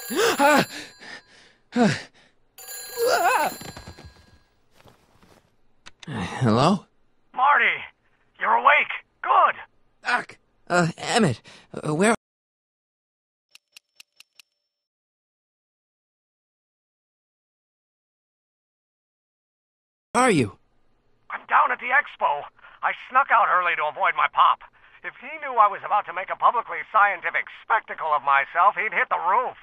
Ah! Hello? Marty, you're awake. Good. Doc! Emmett, where are you? I'm down at the expo. I snuck out early to avoid my pop. If he knew I was about to make a publicly scientific spectacle of myself, he'd hit the roof.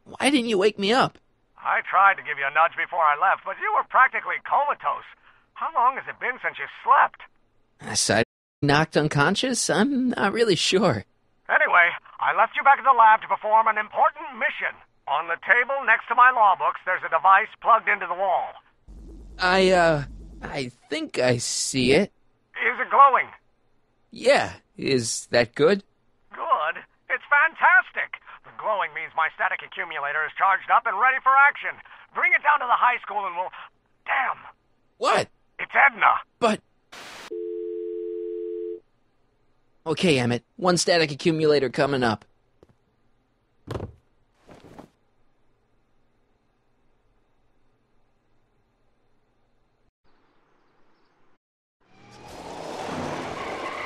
Why didn't you wake me up? I tried to give you a nudge before I left, but you were practically comatose. How long has it been since you slept? Aside knocked unconscious? I'm not really sure. Anyway, I left you back at the lab to perform an important mission. On the table next to my law books, there's a device plugged into the wall. I think I see it. Is it glowing? Yeah, is that good? Good. It's fantastic. The glowing means my static accumulator is charged up and ready for action. Bring it down to the high school and we'll... Damn. What? It's Edna. But... Okay, Emmett. One static accumulator coming up.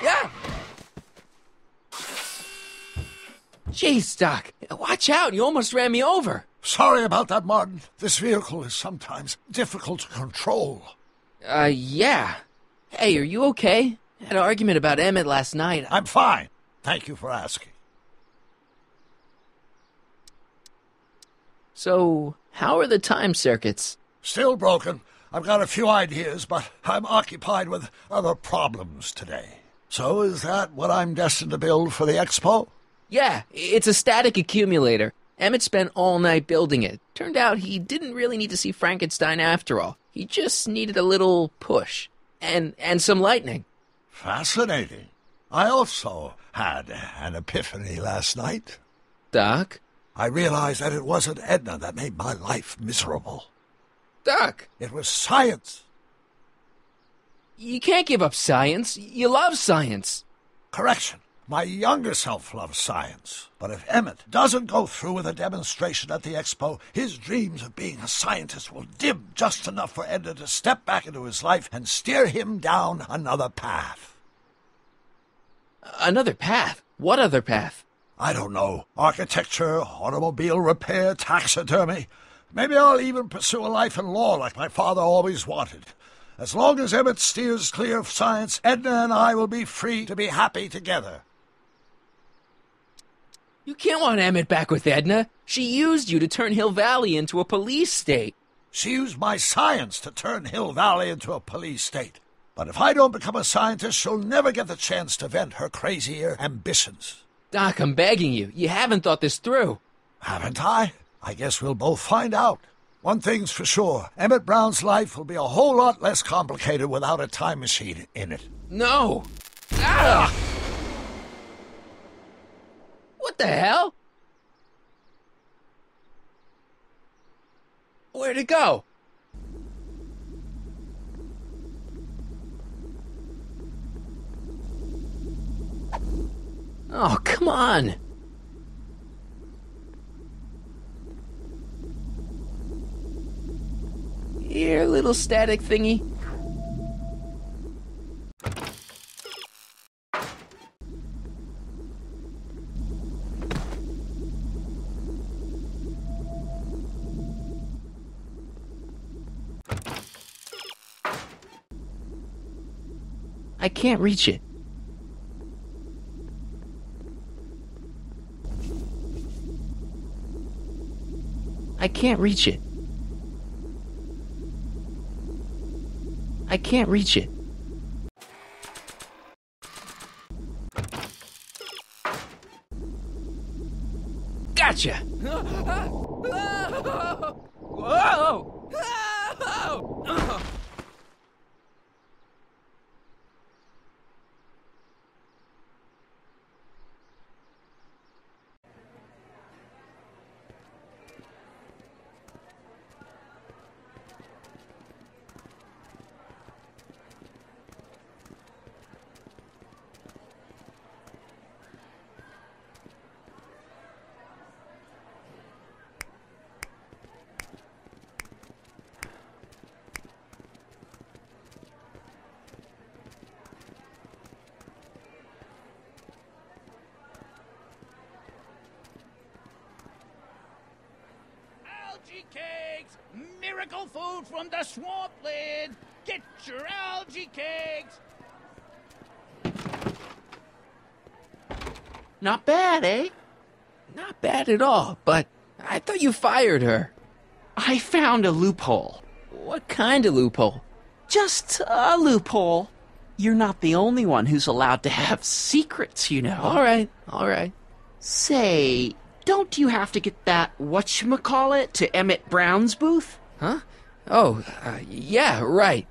Yeah! Jeez, Doc. Watch out. You almost ran me over. Sorry about that, Martin. This vehicle is sometimes difficult to control. Yeah. Hey, are you okay? Had an argument about Emmett last night. I'm fine. Thank you for asking. So, how are the time circuits? Still broken. I've got a few ideas, but I'm occupied with other problems today. So is that what I'm destined to build for the expo? Yeah, it's a static accumulator. Emmett spent all night building it. Turned out he didn't really need to see Frankenstein after all. He just needed a little push. And some lightning. Fascinating. I also had an epiphany last night. Doc? I realized that it wasn't Edna that made my life miserable. Doc! It was science. You can't give up science. You love science. Correction. My younger self loves science. But if Emmett doesn't go through with a demonstration at the expo, his dreams of being a scientist will dim just enough for Edna to step back into his life and steer him down another path. Another path? What other path? I don't know. Architecture, automobile repair, taxidermy. Maybe I'll even pursue a life in law like my father always wanted. As long as Emmett steers clear of science, Edna and I will be free to be happy together. You can't want Emmett back with Edna. She used you to turn Hill Valley into a police state. She used my science to turn Hill Valley into a police state. But if I don't become a scientist, she'll never get the chance to vent her crazier ambitions. Doc, I'm begging you. You haven't thought this through. Haven't I? I guess we'll both find out. One thing's for sure. Emmett Brown's life will be a whole lot less complicated without a time machine in it. No. Ah! What the hell? Where'd it go? Oh, come on. Here, little static thingy. I can't reach it. I can't reach it. I can't reach it. Gotcha! Whoa! Algae cakes! Miracle food from the swamp lid! Get your algae cakes! Not bad, eh? Not bad at all, but I thought you fired her. I found a loophole. What kind of loophole? Just a loophole. You're not the only one who's allowed to have secrets, you know. All right. Say, don't you have to get that whatchamacallit to Emmett Brown's booth? Huh? Oh, yeah, right.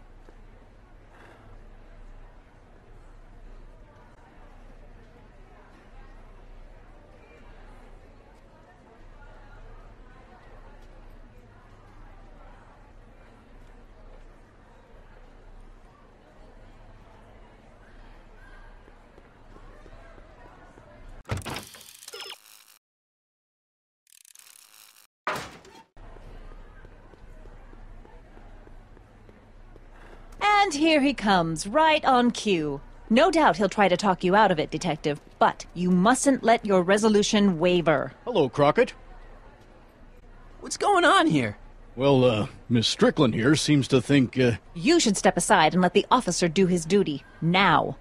And here he comes, right on cue. No doubt he'll try to talk you out of it, Detective, but you mustn't let your resolution waver. Hello, Crockett. What's going on here? Well, Miss Strickland here seems to think, You should step aside and let the officer do his duty. Now.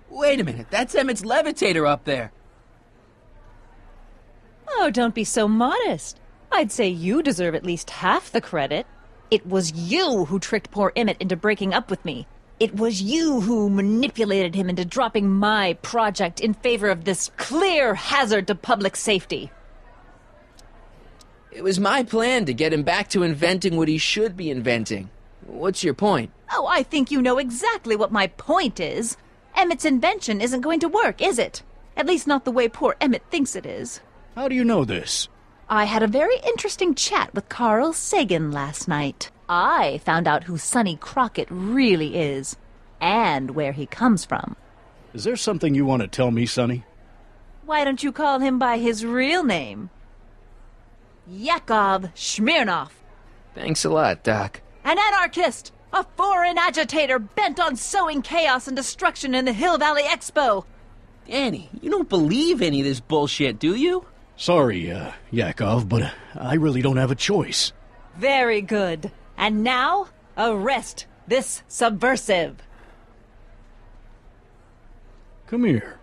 Wait a minute, that's Emmett's levitator up there. Oh, don't be so modest. I'd say you deserve at least half the credit. It was you who tricked poor Emmett into breaking up with me. It was you who manipulated him into dropping my project in favor of this clear hazard to public safety. It was my plan to get him back to inventing what he should be inventing. What's your point? Oh, I think you know exactly what my point is. Emmett's invention isn't going to work, is it? At least not the way poor Emmett thinks it is. how do you know this? I had a very interesting chat with Carl Sagan last night. I found out who Sonny Crockett really is, and where he comes from. Is there something you want to tell me, Sonny? Why don't you call him by his real name? Yakov Smirnov. Thanks a lot, Doc. An anarchist! A foreign agitator bent on sowing chaos and destruction in the Hill Valley Expo! Danny, you don't believe any of this bullshit, do you? Sorry, Yakov, but I really don't have a choice. Very good. And now, arrest this subversive. Come here.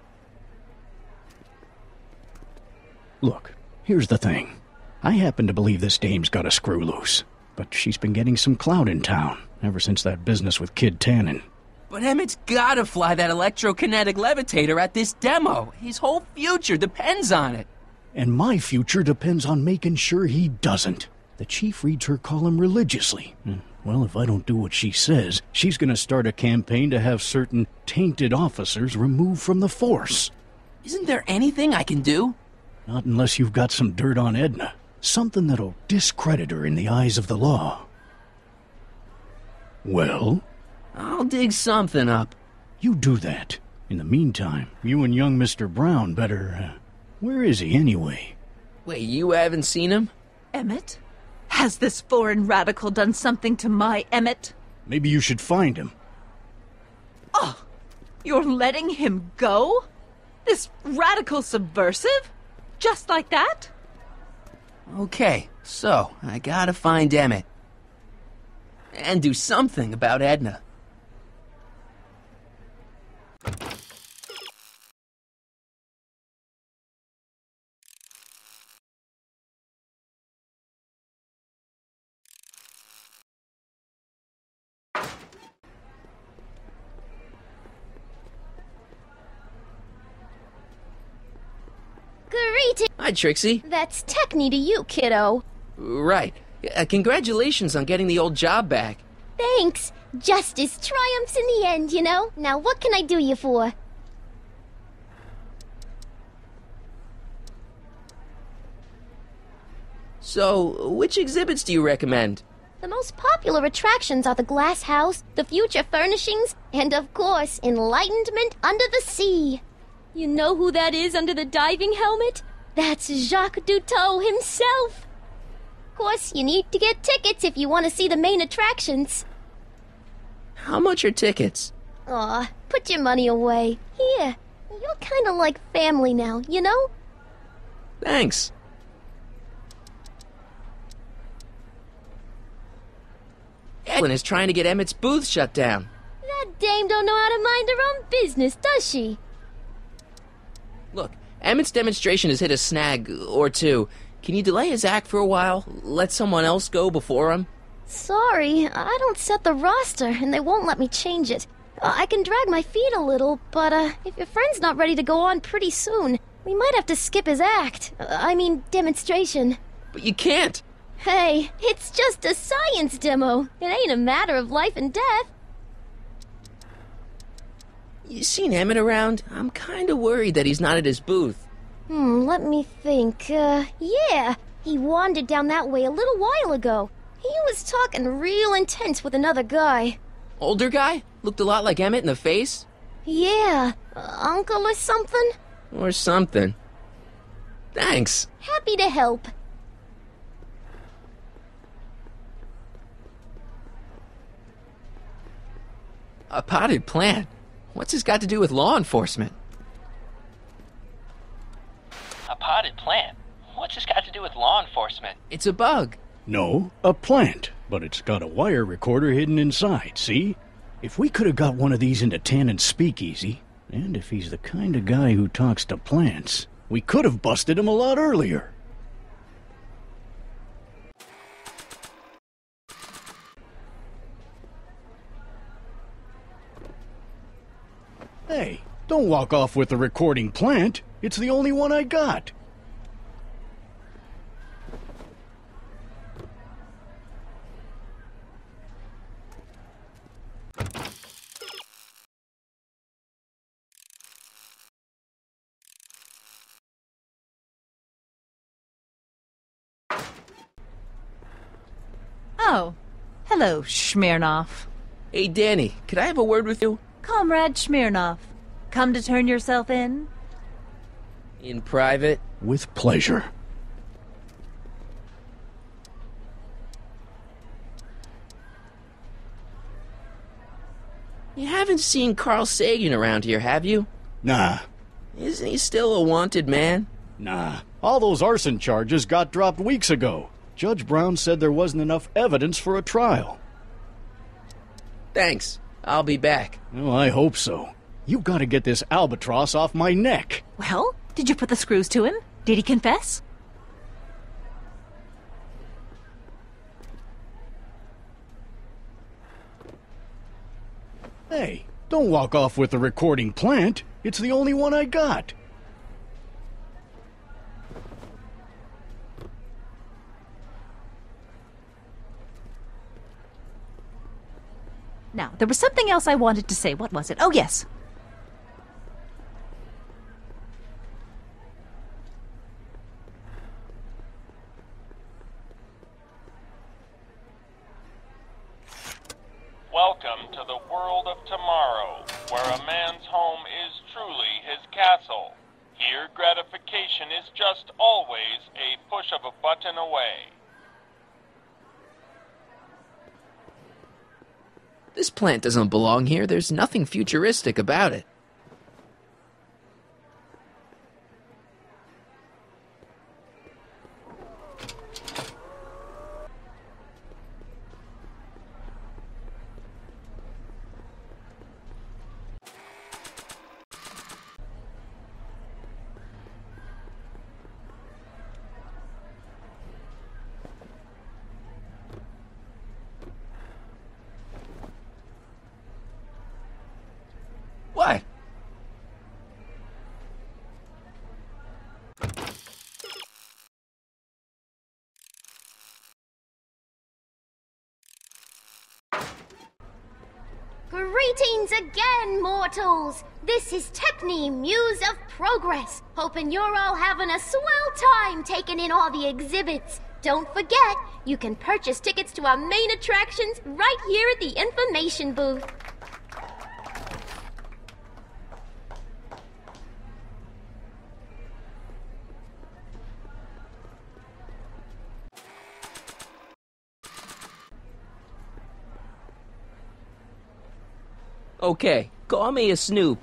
Look, here's the thing. I happen to believe this dame's got a screw loose, but she's been getting some clout in town ever since that business with Kid Tannen. But Emmett's gotta fly that electrokinetic levitator at this demo. His whole future depends on it. And my future depends on making sure he doesn't. The chief reads her column religiously. Well, if I don't do what she says, she's going to start a campaign to have certain tainted officers removed from the force. Isn't there anything I can do? Not unless you've got some dirt on Edna. Something that'll discredit her in the eyes of the law. Well? I'll dig something up. You do that. In the meantime, you and young Mr. Brown better... where is he, anyway? Wait, you haven't seen him? Emmett? Has this foreign radical done something to my Emmett? Maybe you should find him. Oh, you're letting him go? This radical subversive? Just like that? Okay, so I gotta find Emmett. And do something about Edna. Greetings. Hi, Trixie. That's Techni to you, kiddo. Right. Congratulations on getting the old job back. Thanks. Justice triumphs in the end, you know? Now what can I do you for? So, which exhibits do you recommend? The most popular attractions are the Glass House, the Future Furnishings, and of course, Enlightenment Under the Sea. You know who that is under the diving helmet? That's Jacques Duteau himself. Of course, you need to get tickets if you want to see the main attractions. How much are tickets? Aw, put your money away. Here, you'll kinda like family now, you know? Thanks. Edwin is trying to get Emmett's booth shut down. That dame don't know how to mind her own business, does she? Look, Emmett's demonstration has hit a snag or two. Can you delay his act for a while? Let someone else go before him? Sorry, I don't set the roster, and they won't let me change it. I can drag my feet a little, but if your friend's not ready to go on pretty soon, we might have to skip his act. I mean, demonstration. But you can't. Hey, it's just a science demo. It ain't a matter of life and death. You seen Emmett around? I'm kinda worried that he's not at his booth. Let me think. Yeah. He wandered down that way a little while ago. He was talking real intense with another guy. Older guy? Looked a lot like Emmett in the face? Yeah. Uncle or something? Or something. Thanks. Happy to help. A potted plant? What's this got to do with law enforcement? A potted plant? What's this got to do with law enforcement? It's a bug. No, a plant, but it's got a wire recorder hidden inside, see? If we could have got one of these into Tannen's speakeasy, and if he's the kind of guy who talks to plants, we could have busted him a lot earlier. Hey, don't walk off with the recording plant. It's the only one I got. Oh, hello, Smirnoff. Hey, Danny, could I have a word with you? Comrade Smirnoff, come to turn yourself in? In private? With pleasure. You haven't seen Carl Sagan around here, have you? Nah. Isn't he still a wanted man? Nah. All those arson charges got dropped weeks ago. Judge Brown said there wasn't enough evidence for a trial. Thanks. I'll be back. Oh, I hope so. You gotta get this albatross off my neck. Well, did you put the screws to him? Did he confess? Hey, don't walk off with the recording plant. It's the only one I got. Now, there was something else I wanted to say. What was it? Oh, yes. Welcome to the world of tomorrow, where a man's home is truly his castle. Here, gratification is just always a push of a button away. This plant doesn't belong here. There's nothing futuristic about it. What? Greetings again, mortals! This is Techne, Muse of Progress. Hoping you're all having a swell time taking in all the exhibits. Don't forget, you can purchase tickets to our main attractions right here at the information booth. Okay, call me a snoop.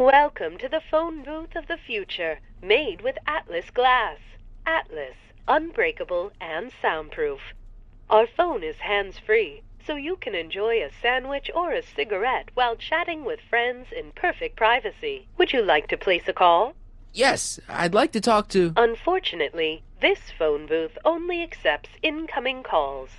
Welcome to the phone booth of the future, made with Atlas glass. Atlas, unbreakable and soundproof. Our phone is hands-free, so you can enjoy a sandwich or a cigarette while chatting with friends in perfect privacy. Would you like to place a call? Yes, I'd like to talk to... Unfortunately, this phone booth only accepts incoming calls.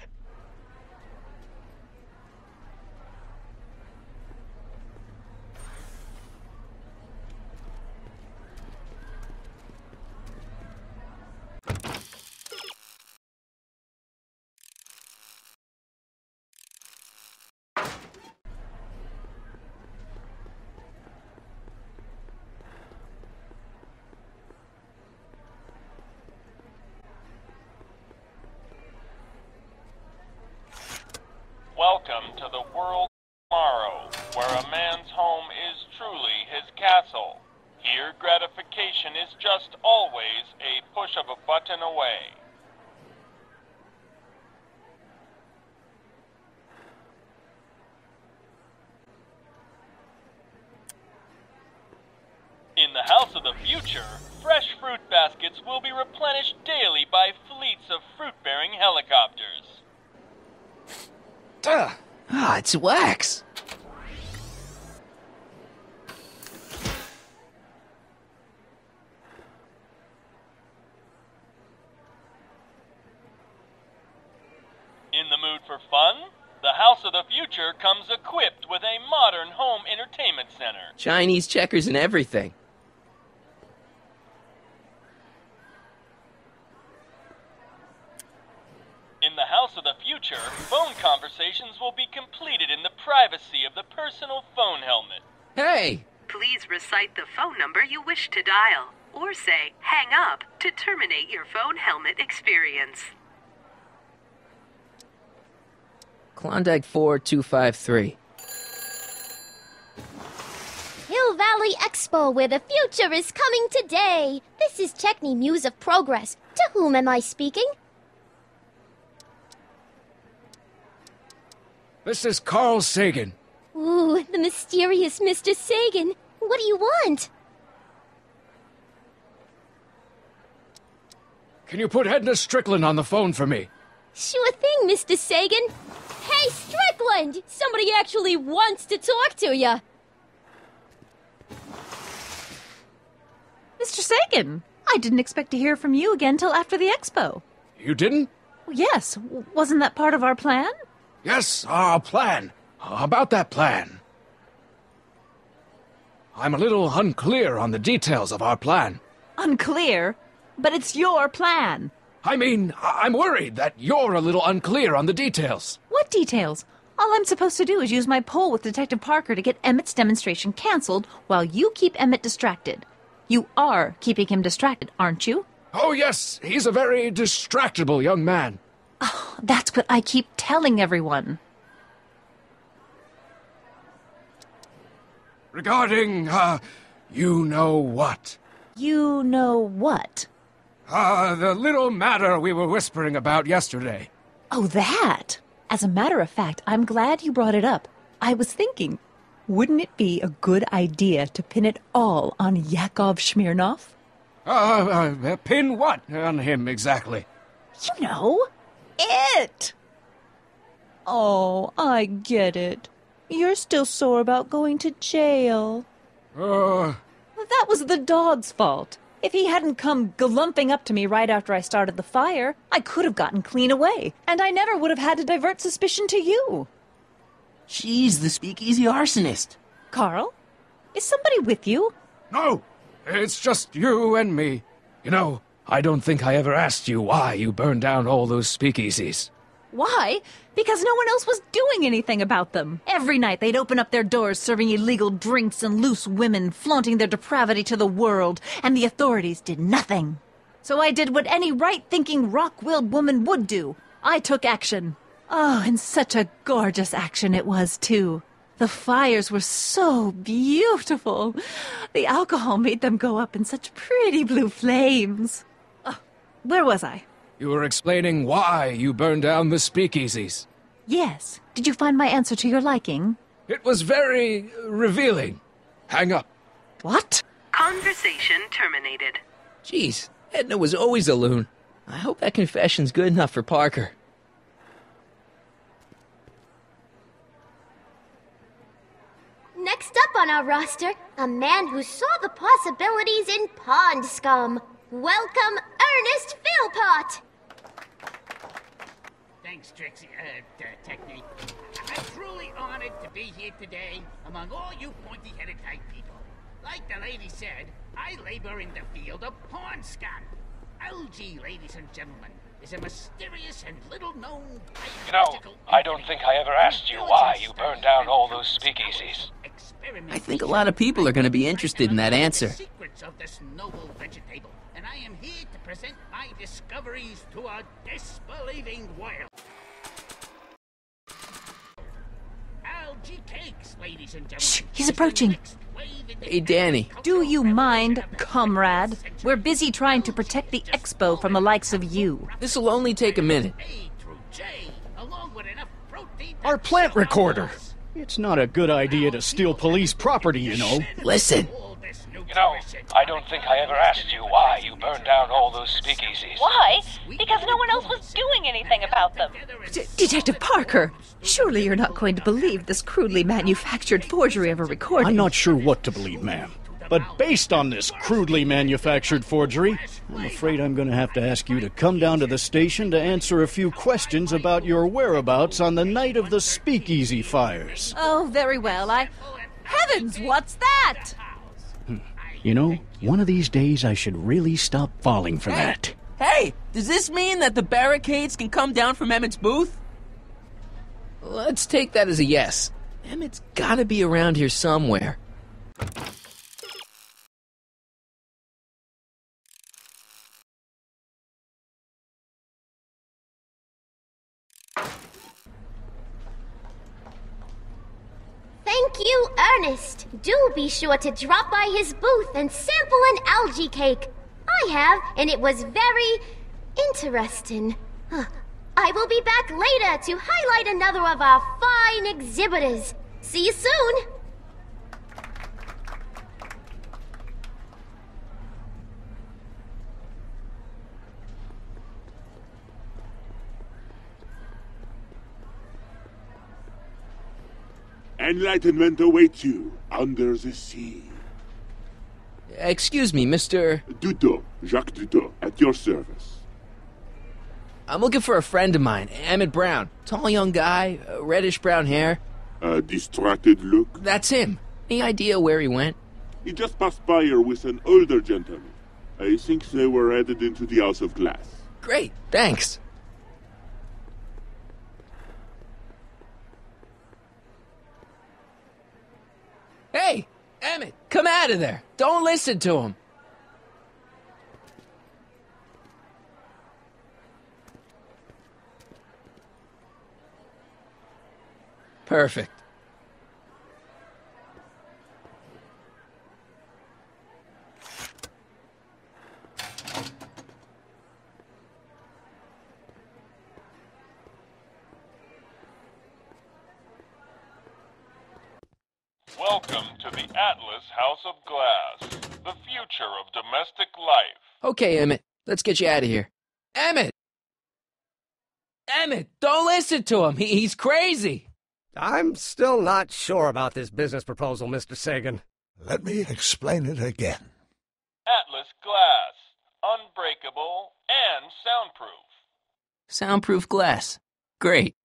Welcome to the world of tomorrow, where a man's home is truly his castle. Here, gratification is just always a push of a button away. In the house of the future, fresh fruit baskets will be replenished daily by fleets of fruit-bearing helicopters. It's wax. In the mood for fun? The house of the future comes equipped with a modern home entertainment center. Chinese checkers and everything. In the house of the future, phone conversations will be completed in the privacy of the personal phone helmet. Hey! Please recite the phone number you wish to dial, or say hang up to terminate your phone helmet experience. Klondike 4253. Hill Valley Expo, where the future is coming today. This is Techni Muse of Progress. To whom am I speaking? This is Carl Sagan. Ooh, the mysterious Mr. Sagan. What do you want? Can you put Edna Strickland on the phone for me? Sure thing, Mr. Sagan. Hey, Strickland! Somebody actually wants to talk to ya. Mr. Sagan, I didn't expect to hear from you again till after the expo. You didn't? Yes, wasn't that part of our plan? Yes, our plan. About that plan. I'm a little unclear on the details of our plan. Unclear? But it's your plan. I mean, I'm worried that you're a little unclear on the details. What details? All I'm supposed to do is use my poll with Detective Parker to get Emmett's demonstration canceled while you keep Emmett distracted. You are keeping him distracted, aren't you? Oh, yes, he's a very distractible young man. Oh, that's what I keep telling everyone. Regarding, you know what? You know what? The little matter we were whispering about yesterday. Oh, that! As a matter of fact, I'm glad you brought it up. I was thinking, wouldn't it be a good idea to pin it all on Yakov Smirnov? Pin what on him exactly? You know, it! Oh, I get it. You're still sore about going to jail. That was the dog's fault. If he hadn't come glumping up to me right after I started the fire, I could have gotten clean away, and I never would have had to divert suspicion to you. She's the speakeasy arsonist. Carl? Is somebody with you? No, it's just you and me. You know, I don't think I ever asked you why you burned down all those speakeasies. Why? Because no one else was doing anything about them. Every night they'd open up their doors serving illegal drinks and loose women, flaunting their depravity to the world, and the authorities did nothing. So I did what any right-thinking, rock-willed woman would do. I took action. Oh, and such a gorgeous action it was, too. The fires were so beautiful. The alcohol made them go up in such pretty blue flames. Where was I? You were explaining why you burned down the speakeasies. Yes. Did you find my answer to your liking? It was very revealing. Hang up. What? Conversation terminated. Jeez, Edna was always a loon. I hope that confession's good enough for Parker. Next up on our roster, a man who saw the possibilities in pond scum. Welcome, Ernest Philpott! Thanks, Trixie, Technique. I'm truly honored to be here today among all you pointy-headed type people. Like the lady said, I labor in the field of pond scum. Algae, ladies and gentlemen, is a mysterious and little-known biological... I don't think I ever asked you why you burned down all those speakeasies. I think a lot of people are going to be interested in that answer. The secrets of this noble vegetable, and I am here to present my discoveries to a disbelieving world. Algae cakes, ladies and gentlemen. Shh, he's approaching. Hey, Danny. Do you mind, comrade? We're busy trying to protect the expo from the likes of you. This'll only take a minute. Our plant recorder! It's not a good idea to steal police property, you know. Listen. I don't think I ever asked you why you burned down all those speakeasies. Why? Because no one else was doing anything about them. Detective Parker, surely you're not going to believe this crudely manufactured forgery of a recording. I'm not sure what to believe, ma'am. But based on this crudely manufactured forgery, I'm afraid I'm going to have to ask you to come down to the station to answer a few questions about your whereabouts on the night of the speakeasy fires. Oh, very well. Heavens, what's that? You know, one of these days I should really stop falling for that. Hey, does this mean that the barricades can come down from Emmett's booth? Let's take that as a yes. Emmett's gotta be around here somewhere. Thank you, Ernest. Do be sure to drop by his booth and sample an algae cake. I have, and it was very interesting. I will be back later to highlight another of our fine exhibitors. See you soon. Enlightenment awaits you under the sea. Excuse me, Mr. Duto, Jacques Duto, at your service. I'm looking for a friend of mine, Emmett Brown. Tall young guy, reddish-brown hair. A distracted look? That's him. Any idea where he went? He just passed by here with an older gentleman. I think they were headed into the House of Glass. Great, thanks. Hey, Emmett, come out of there. Don't listen to him. Perfect. Welcome to the Atlas House of Glass, the future of domestic life. Okay, Emmett, let's get you out of here. Emmett! Emmett, don't listen to him. He's crazy. I'm still not sure about this business proposal, Mr. Sagan. Let me explain it again. Atlas Glass, unbreakable and soundproof. Soundproof glass. Great.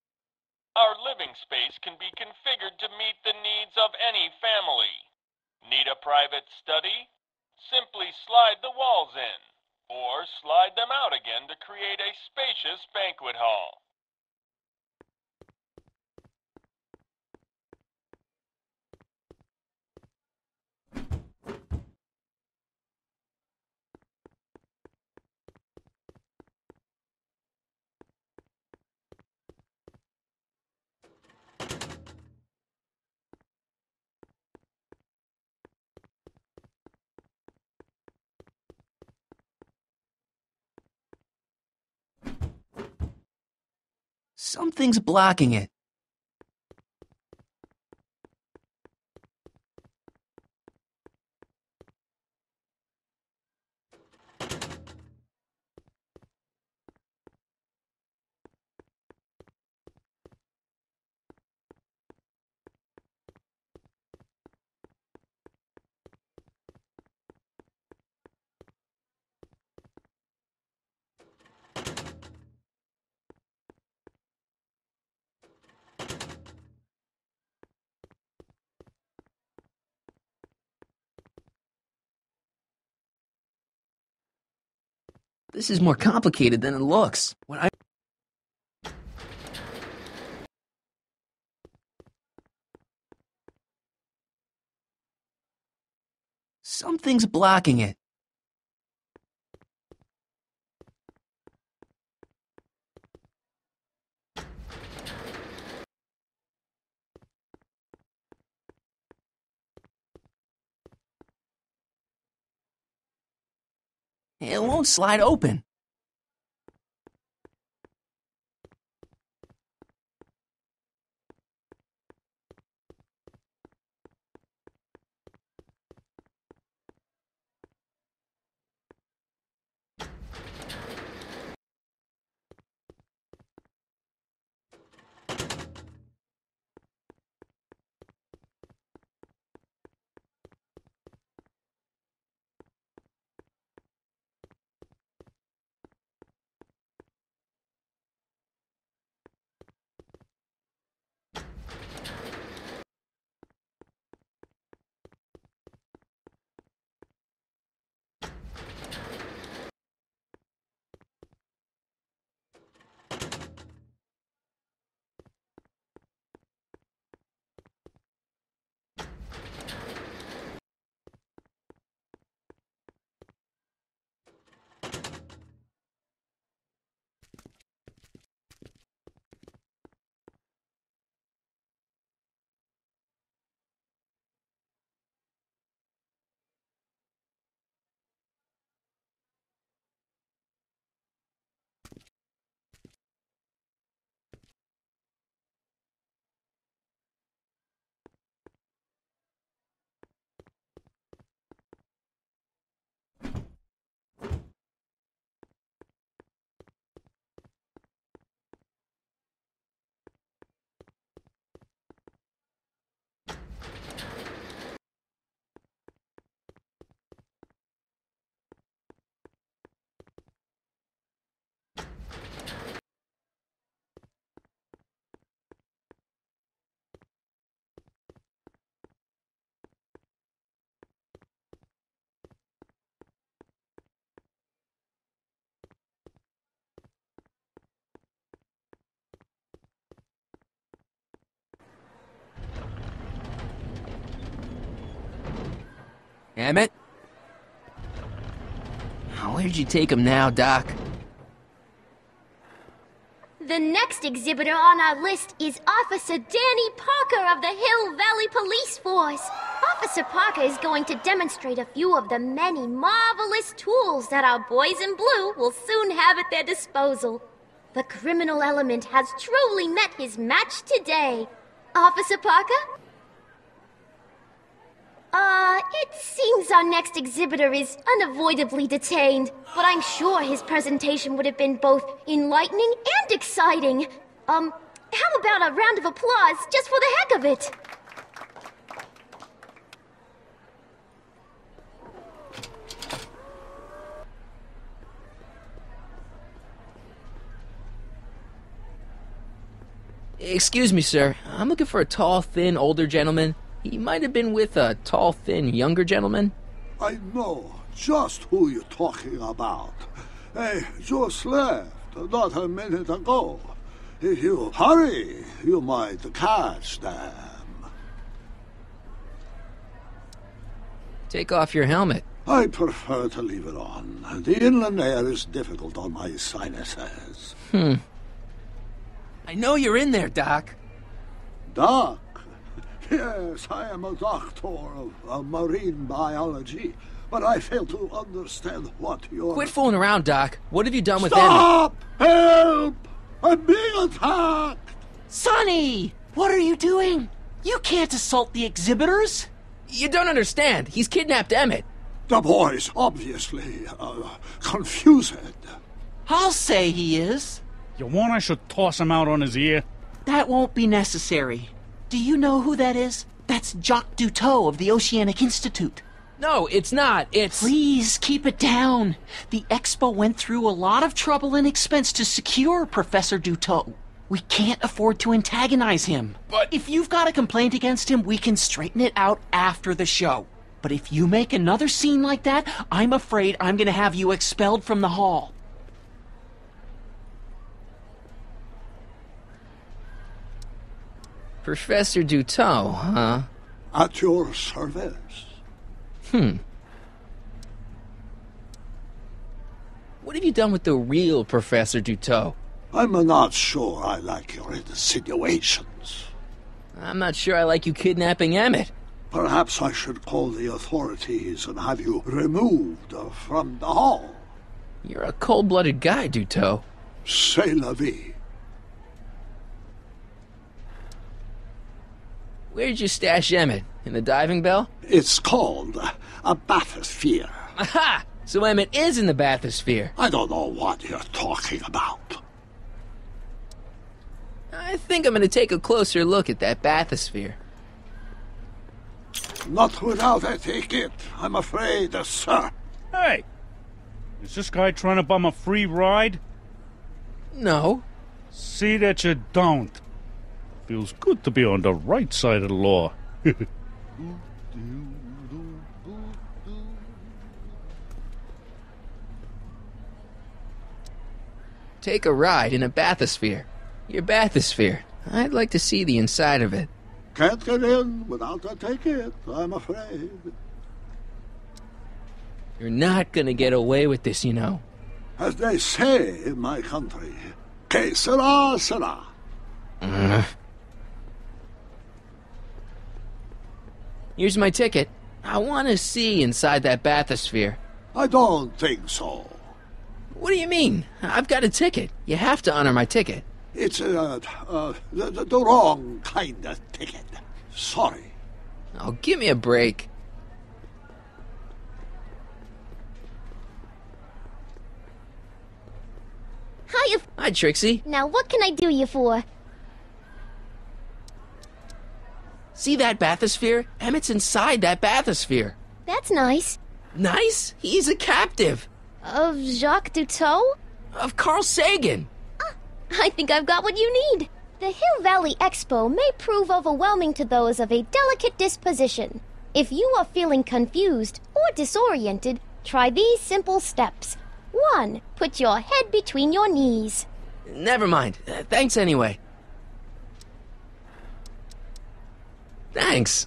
Our living space can be configured to meet the needs of any family. Need a private study? Simply slide the walls in, or slide them out again to create a spacious banquet hall. Something's blocking it. This is more complicated than it looks. Something's blocking it. It won't slide open. Emmett? Where'd you take him now, Doc? The next exhibitor on our list is Officer Danny Parker of the Hill Valley Police Force. Officer Parker is going to demonstrate a few of the many marvelous tools that our boys in blue will soon have at their disposal. The criminal element has truly met his match today. Officer Parker? It seems our next exhibitor is unavoidably detained, but I'm sure his presentation would have been both enlightening and exciting. How about a round of applause just for the heck of it? Excuse me, sir. I'm looking for a tall, thin, older gentleman. He might have been with a tall, thin, younger gentleman. I know just who you're talking about. They just left not a minute ago. If you hurry, you might catch them. Take off your helmet. I prefer to leave it on. The inland air is difficult on my sinuses. I know you're in there, Doc. Doc? Yes, I am a doctor of marine biology, but I fail to understand what you're... Quit fooling around, Doc. What have you done with Stop! Help! I'm being attacked! Sonny! What are you doing? You can't assault the exhibitors! You don't understand. He's kidnapped Emmett. The boy's obviously, confused. I'll say he is. You want I should toss him out on his ear? That won't be necessary. Do you know who that is? That's Jacques Duteau of the Oceanic Institute. No, it's not. It's... Please, keep it down. The Expo went through a lot of trouble and expense to secure Professor Duteau. We can't afford to antagonize him. But... If you've got a complaint against him, we can straighten it out after the show. But if you make another scene like that, I'm afraid I'm gonna have you expelled from the hall. Professor Duteau, huh? At your service. What have you done with the real Professor Duteau? I'm not sure I like your insinuations. I'm not sure I like you kidnapping Emmett. Perhaps I should call the authorities and have you removed from the hall. You're a cold-blooded guy, Duteau. C'est la vie. Where'd you stash Emmett? In the diving bell? It's called a bathysphere. Aha! So Emmett is in the bathysphere. I don't know what you're talking about. I think I'm going to take a closer look at that bathysphere. Not without a ticket, I'm afraid, sir. Hey! Is this guy trying to bum a free ride? No. See that you don't. Feels good to be on the right side of the law. Take a ride in a bathysphere. Your bathysphere. I'd like to see the inside of it. Can't get in without a ticket, I'm afraid. You're not gonna get away with this, you know. As they say in my country, que sera, sera. Here's my ticket. I want to see inside that bathysphere. I don't think so. What do you mean? I've got a ticket. You have to honor my ticket. It's the wrong kind of ticket. Sorry. Oh, give me a break. Hiya. Hi, Trixie. Now what can I do you for? See that bathysphere? Emmett's inside that bathysphere. That's nice. Nice? He's a captive. Of Jacques Duteau? Of Carl Sagan. I think I've got what you need. The Hill Valley Expo may prove overwhelming to those of a delicate disposition. If you are feeling confused or disoriented, try these simple steps. 1. Put your head between your knees. Never mind. Thanks anyway. Thanks.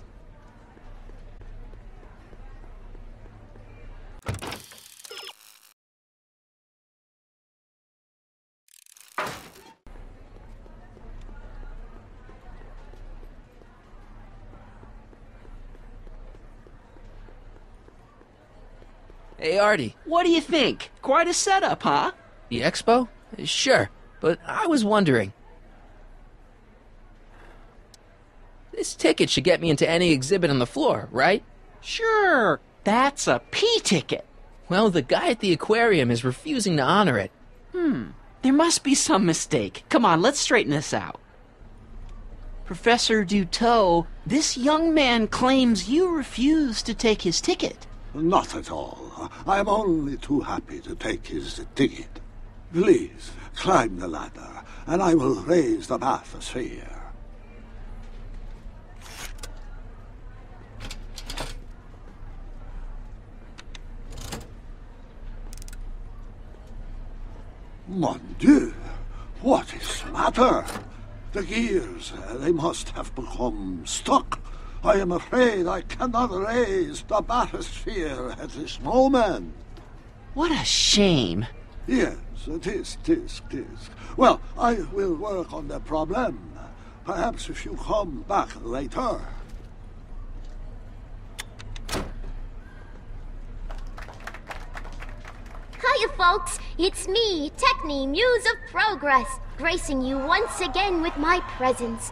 Hey, Artie. What do you think? Quite a setup, huh? The expo? Sure, but I was wondering. This ticket should get me into any exhibit on the floor, right? Sure. That's a P ticket. Well, the guy at the aquarium is refusing to honor it. There must be some mistake. Come on, let's straighten this out. Professor Duteau, this young man claims you refused to take his ticket. Not at all. I am only too happy to take his ticket. Please, climb the ladder, and I will raise the bathysphere. Mon Dieu! What is the matter? The gears, they must have become stuck. I am afraid I cannot raise the bathysphere at this moment. What a shame. Yes, tis. Well, I will work on the problem. Perhaps if you come back later. Hiya, folks. It's me, Techne, Muse of Progress, gracing you once again with my presence.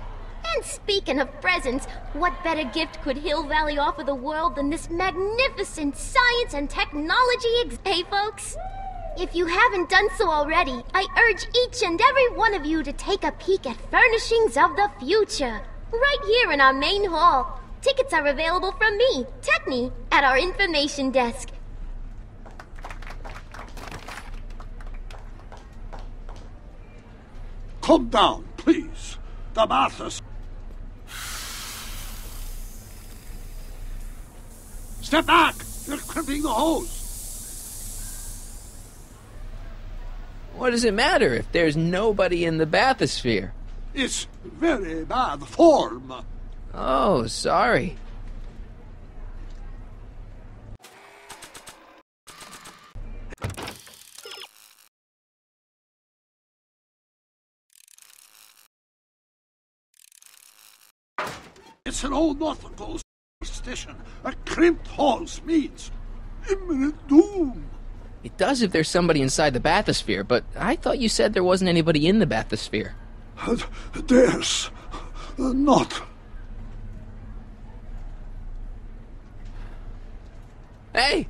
And speaking of presents, what better gift could Hill Valley offer the world than this magnificent science and technology Hey, folks? If you haven't done so already, I urge each and every one of you to take a peek at Furnishings of the Future, right here in our main hall. Tickets are available from me, Techne, at our information desk. Come down, please. The baths. Step back! You're crimping the hose. What does it matter if there's nobody in the bathysphere? It's very bad form. Oh, sorry. It's an old nautical superstition. A crimped hose means imminent doom. It does if there's somebody inside the bathysphere, but I thought you said there wasn't anybody in the bathysphere. There's not. Hey!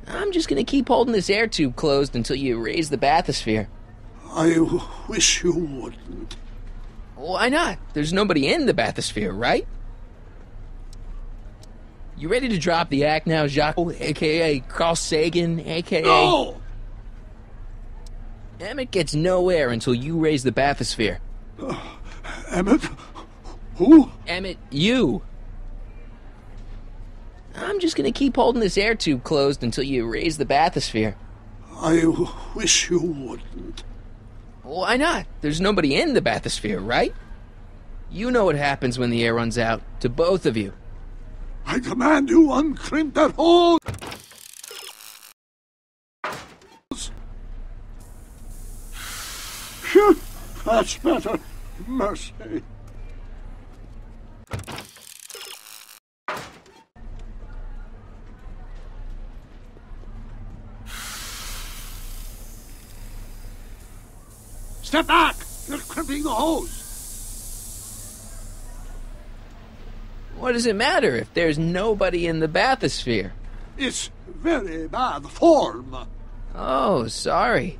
I'm just gonna keep holding this air tube closed until you raise the bathysphere. I wish you wouldn't. Why not? There's nobody in the bathysphere, right? You ready to drop the act now, Jacques, a.k.a. Carl Sagan, a.k.a. No! Emmett gets no air until you raise the bathysphere. Emmett? Who? Emmett, you. I'm just gonna keep holding this air tube closed until you raise the bathysphere. I wish you wouldn't. Why not? There's nobody in the bathysphere, right? You know what happens when the air runs out, to both of you. I command you uncrimp that hose! Phew, that's better. Mercy. Step back! You're crimping the hose! What does it matter if there's nobody in the bathysphere? It's very bad form. Oh, sorry.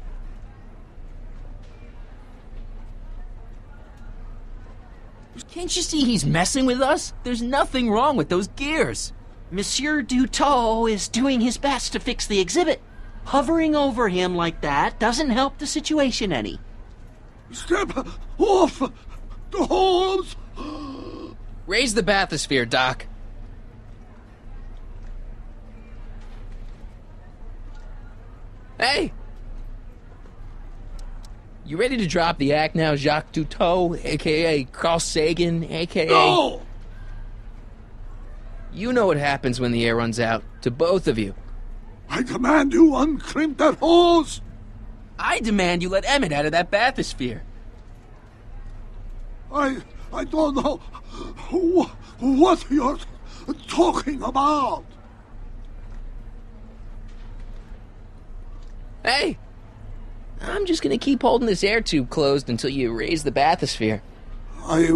Can't you see he's messing with us? There's nothing wrong with those gears. Monsieur Dutot is doing his best to fix the exhibit. Hovering over him like that doesn't help the situation any. Step off the hose! Raise the bathysphere, Doc. Hey! You ready to drop the act now, Jacques Dutot, a.k.a. Carl Sagan, a.k.a. No! You know what happens when the air runs out, to both of you. I command you uncrimp that hose! I demand you let Emmett out of that bathysphere. I don't know what you're talking about. Hey! I'm just gonna keep holding this air tube closed until you raise the bathysphere. I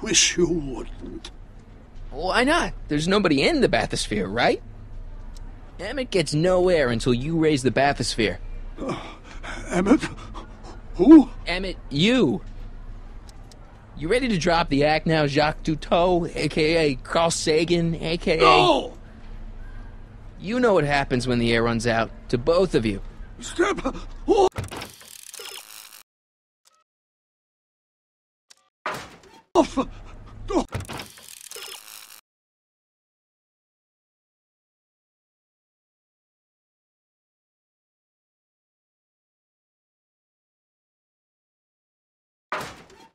wish you wouldn't. Why not? There's nobody in the bathysphere, right? Emmett gets no air until you raise the bathysphere. Emmett? Who? Emmett, you. You ready to drop the act now, Jacques Dutot, a.k.a. Carl Sagan, a.k.a. No! You know what happens when the air runs out, to both of you. Step off the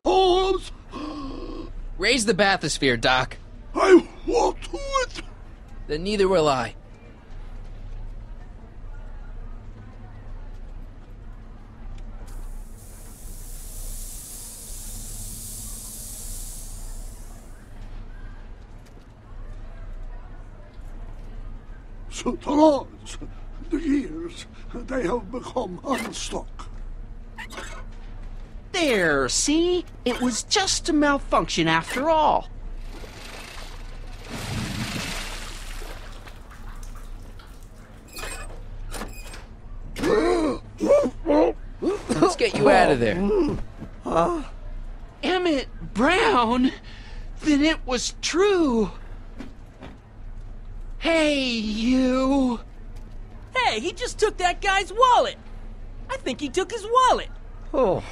hose! Raise the bathysphere, Doc. I won't do it! Then neither will I. So the rods, the gears, they have become unstuck. There, see? It was just a malfunction after all. Let's get you out of there. Emmett Brown? Then it was true. Hey, you. Hey, he just took that guy's wallet. I think he took his wallet. Oh,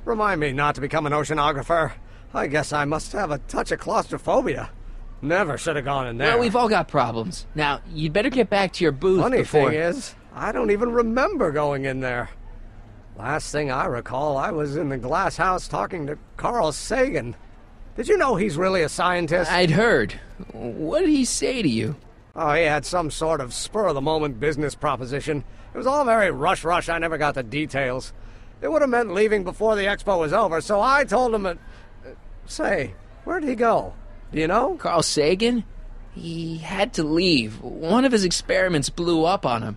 remind me not to become an oceanographer. I guess I must have a touch of claustrophobia. Never should have gone in there. Well, we've all got problems. Now, you'd better get back to your booth Funny before... thing is, I don't even remember going in there. Last thing I recall, I was in the glass house talking to Carl Sagan. Did you know he's really a scientist? I'd heard. What did he say to you? Oh, he had some sort of spur-of-the-moment business proposition. It was all very rush. I never got the details. It would have meant leaving before the expo was over, so I told him say, where'd he go? Do you know? Carl Sagan? He had to leave. One of his experiments blew up on him.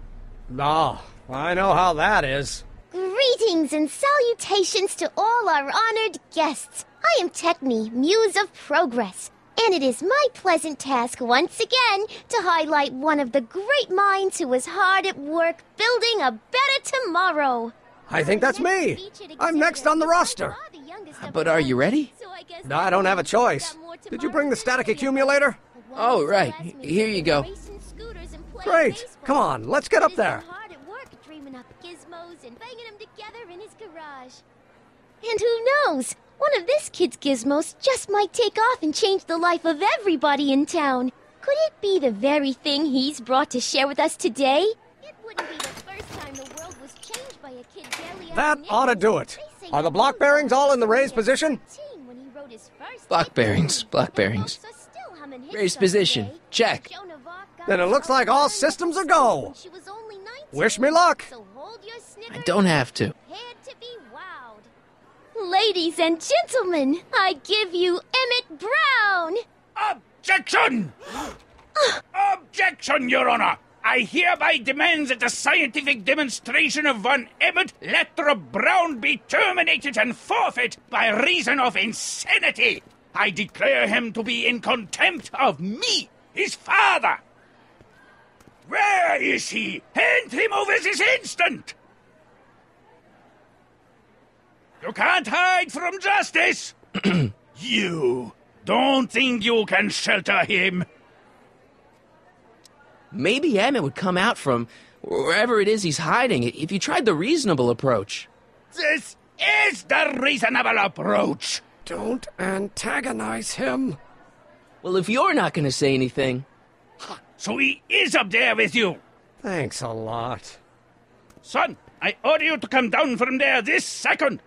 Oh, I know how that is. Greetings and salutations to all our honored guests. I am Techne, Muse of Progress, and it is my pleasant task once again to highlight one of the great minds who was hard at work building a better tomorrow. I think that's me. I'm next on the roster. But are you ready? No, I don't have a choice. Did you bring the static accumulator? Oh, right. Here you go. Great. Come on, let's get up there. And banging them together in his garage. And who knows? One of this kid's gizmos just might take off and change the life of everybody in town. Could it be the very thing he's brought to share with us today? It wouldn't be the first time the world was changed by a kid barely That ought to do it. Are the block bearings all in the raised position? Block bearings. Raised position. Check. Then it looks like all systems are go. Wish me luck. I don't have to. Ladies and gentlemen, I give you Emmett Brown! Objection! Objection, Your Honor! I hereby demand that the scientific demonstration of one Emmett Lathrop Brown be terminated and forfeit by reason of insanity. I declare him to be in contempt of me, his father. Where is he? Hand him over this instant! You can't hide from justice! You don't think you can shelter him? Maybe Emmett would come out from wherever it is he's hiding if you tried the reasonable approach. This is the reasonable approach! Don't antagonize him. Well, if you're not going to say anything... So he is up there with you? Thanks a lot. Son, I order you to come down from there this second!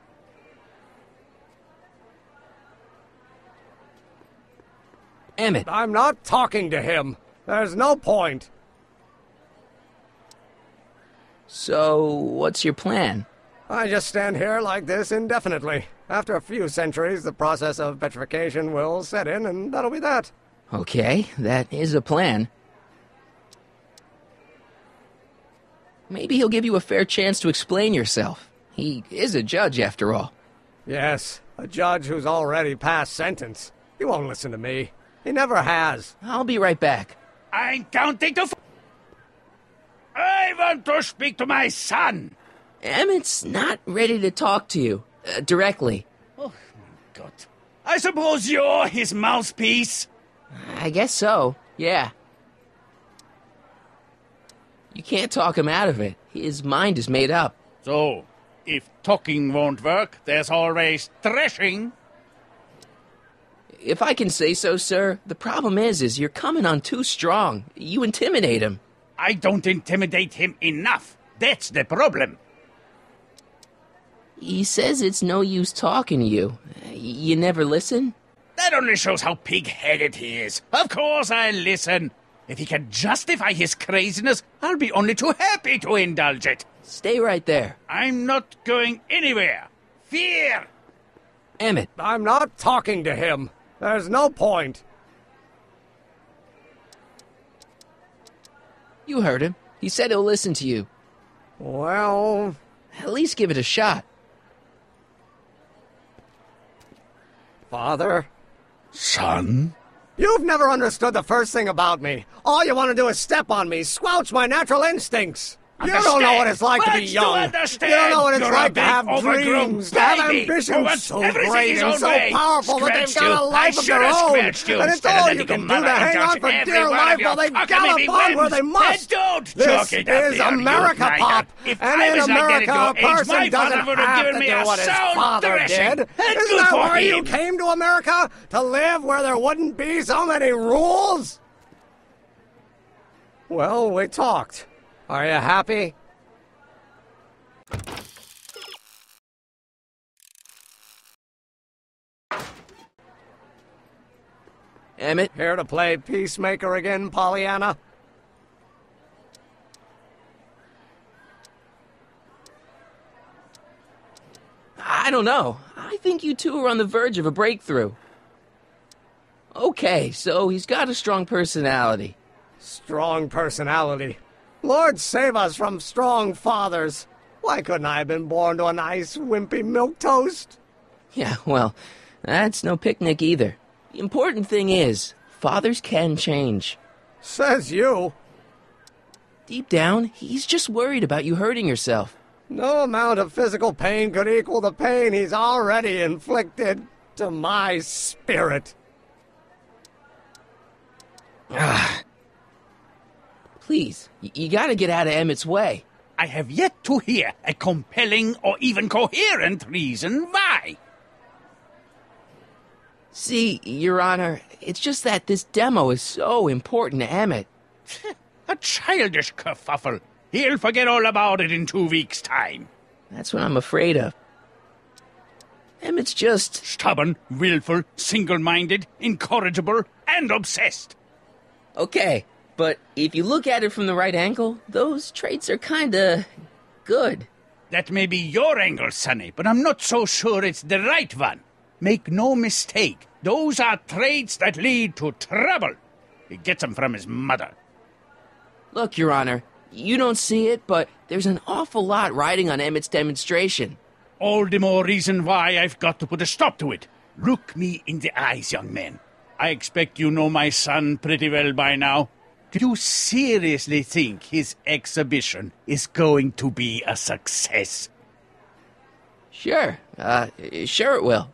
Emmett. I'm not talking to him. There's no point. So, what's your plan? I just stand here like this indefinitely. After a few centuries, the process of petrification will set in, and that'll be that. Okay, that is a plan. Maybe he'll give you a fair chance to explain yourself. He is a judge, after all. Yes, a judge who's already passed sentence. He won't listen to me. He never has. I'll be right back. I'm counting to I want to speak to my son. Emmett's not ready to talk to you, directly. Oh, my God. I suppose you're his mouthpiece? I guess so, yeah. You can't talk him out of it. His mind is made up. So, if talking won't work, there's always threshing. If I can say so, sir, the problem is you're coming on too strong. You intimidate him. I don't intimidate him enough. That's the problem. He says it's no use talking to you. You never listen? That only shows how pig-headed he is. Of course I'll listen. If he can justify his craziness, I'll be only too happy to indulge it. Stay right there. I'm not going anywhere. Fear! Emmett. I'm not talking to him. There's no point. You heard him. He said he'll listen to you. Well... At least give it a shot. Father? Son? You've never understood the first thing about me. All you want to do is step on me, squelch my natural instincts. You don't know what it's like to be young. You don't know what it's like to have dreams, to have ambitions so great and so powerful that they've got a life of their own. And it's all you can do to hang on for dear life while they gallop on where they must. This is America, Pop. And in America, a person doesn't have to do what his father did. Isn't that why you came to America? To live where there wouldn't be so many rules? Well, we talked. Are you happy? Emmett? Here to play peacemaker again, Pollyanna? I don't know. I think you two are on the verge of a breakthrough. Okay, so he's got a strong personality. Strong personality. Lord save us from strong fathers. Why couldn't I have been born to a nice, wimpy milquetoast? Yeah, well, that's no picnic either. The important thing is, fathers can change. Says you. Deep down, he's just worried about you hurting yourself. No amount of physical pain could equal the pain he's already inflicted to my spirit. Please, you gotta get out of Emmett's way. I have yet to hear a compelling or even coherent reason why. See, Your Honor, it's just that this demo is so important to Emmett. A childish kerfuffle. He'll forget all about it in 2 weeks' time. That's what I'm afraid of. Emmett's just... stubborn, willful, single-minded, incorrigible, and obsessed. Okay, but if you look at it from the right angle, those traits are kinda... good. That may be your angle, Sonny, but I'm not so sure it's the right one. Make no mistake, those are traits that lead to trouble. He gets them from his mother. Look, Your Honor, you don't see it, but there's an awful lot riding on Emmett's demonstration. All the more reason why I've got to put a stop to it. Look me in the eyes, young man. I expect you know my son pretty well by now. Do you seriously think his exhibition is going to be a success? Sure it will.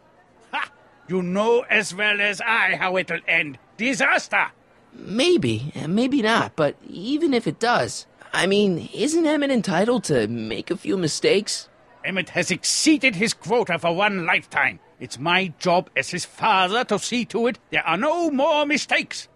Ha! You know as well as I how it'll end. Disaster! Maybe, maybe not, but even if it does, I mean, isn't Emmett entitled to make a few mistakes? Emmett has exceeded his quota for one lifetime. It's my job as his father to see to it there are no more mistakes.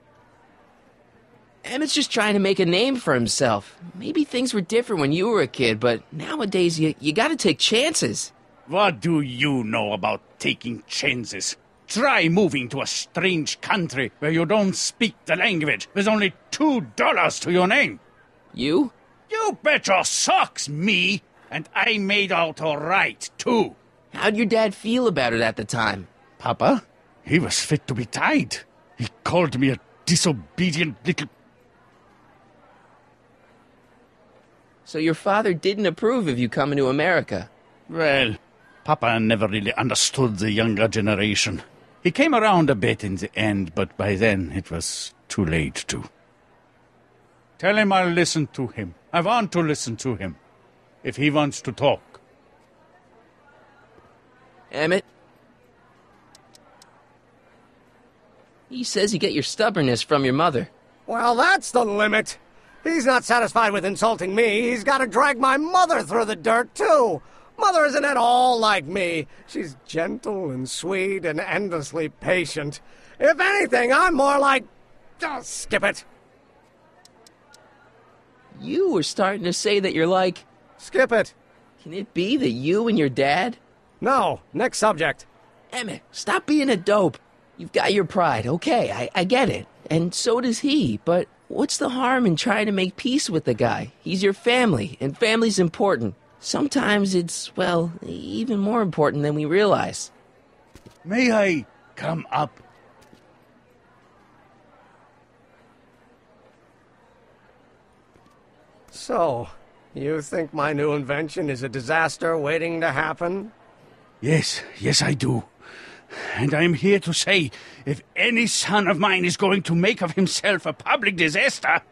Emmett's just trying to make a name for himself. Maybe things were different when you were a kid, but nowadays you gotta take chances. What do you know about taking chances? Try moving to a strange country where you don't speak the language with only $2 to your name. You? You bet your socks, me! And I made out all right, too. How'd your dad feel about it at the time? Papa? He was fit to be tied. He called me a disobedient little... So your father didn't approve of you coming to America? Well, Papa never really understood the younger generation. He came around a bit in the end, but by then it was too late to. Tell him I'll listen to him. I want to listen to him. If he wants to talk. Emmett? He says you get your stubbornness from your mother. Well, that's the limit. He's not satisfied with insulting me. He's got to drag my mother through the dirt, too. Mother isn't at all like me. She's gentle and sweet and endlessly patient. If anything, I'm more like... oh, skip it. You were starting to say that you're like... Skip it. Can it be that you and your dad... No, next subject. Emmett, stop being a dope. You've got your pride, okay, I get it. And so does he, but what's the harm in trying to make peace with the guy? He's your family, and family's important. Sometimes it's, well, even more important than we realize. May I come up? So, you think my new invention is a disaster waiting to happen? Yes, I do. And I'm here to say, if any son of mine is going to make of himself a public disaster,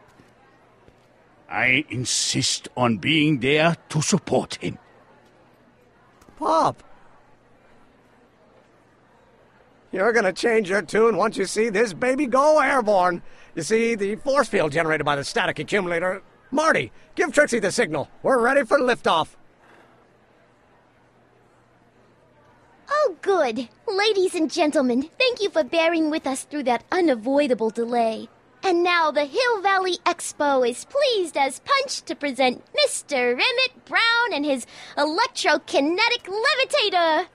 I insist on being there to support him. Pop! You're gonna change your tune once you see this baby go airborne. You see, the force field generated by the static accumulator... Marty, give Trixie the signal. We're ready for liftoff. Oh, good. Ladies and gentlemen, thank you for bearing with us through that unavoidable delay. And now the Hill Valley Expo is pleased as punch to present Mr. Emmett Brown and his electrokinetic levitator.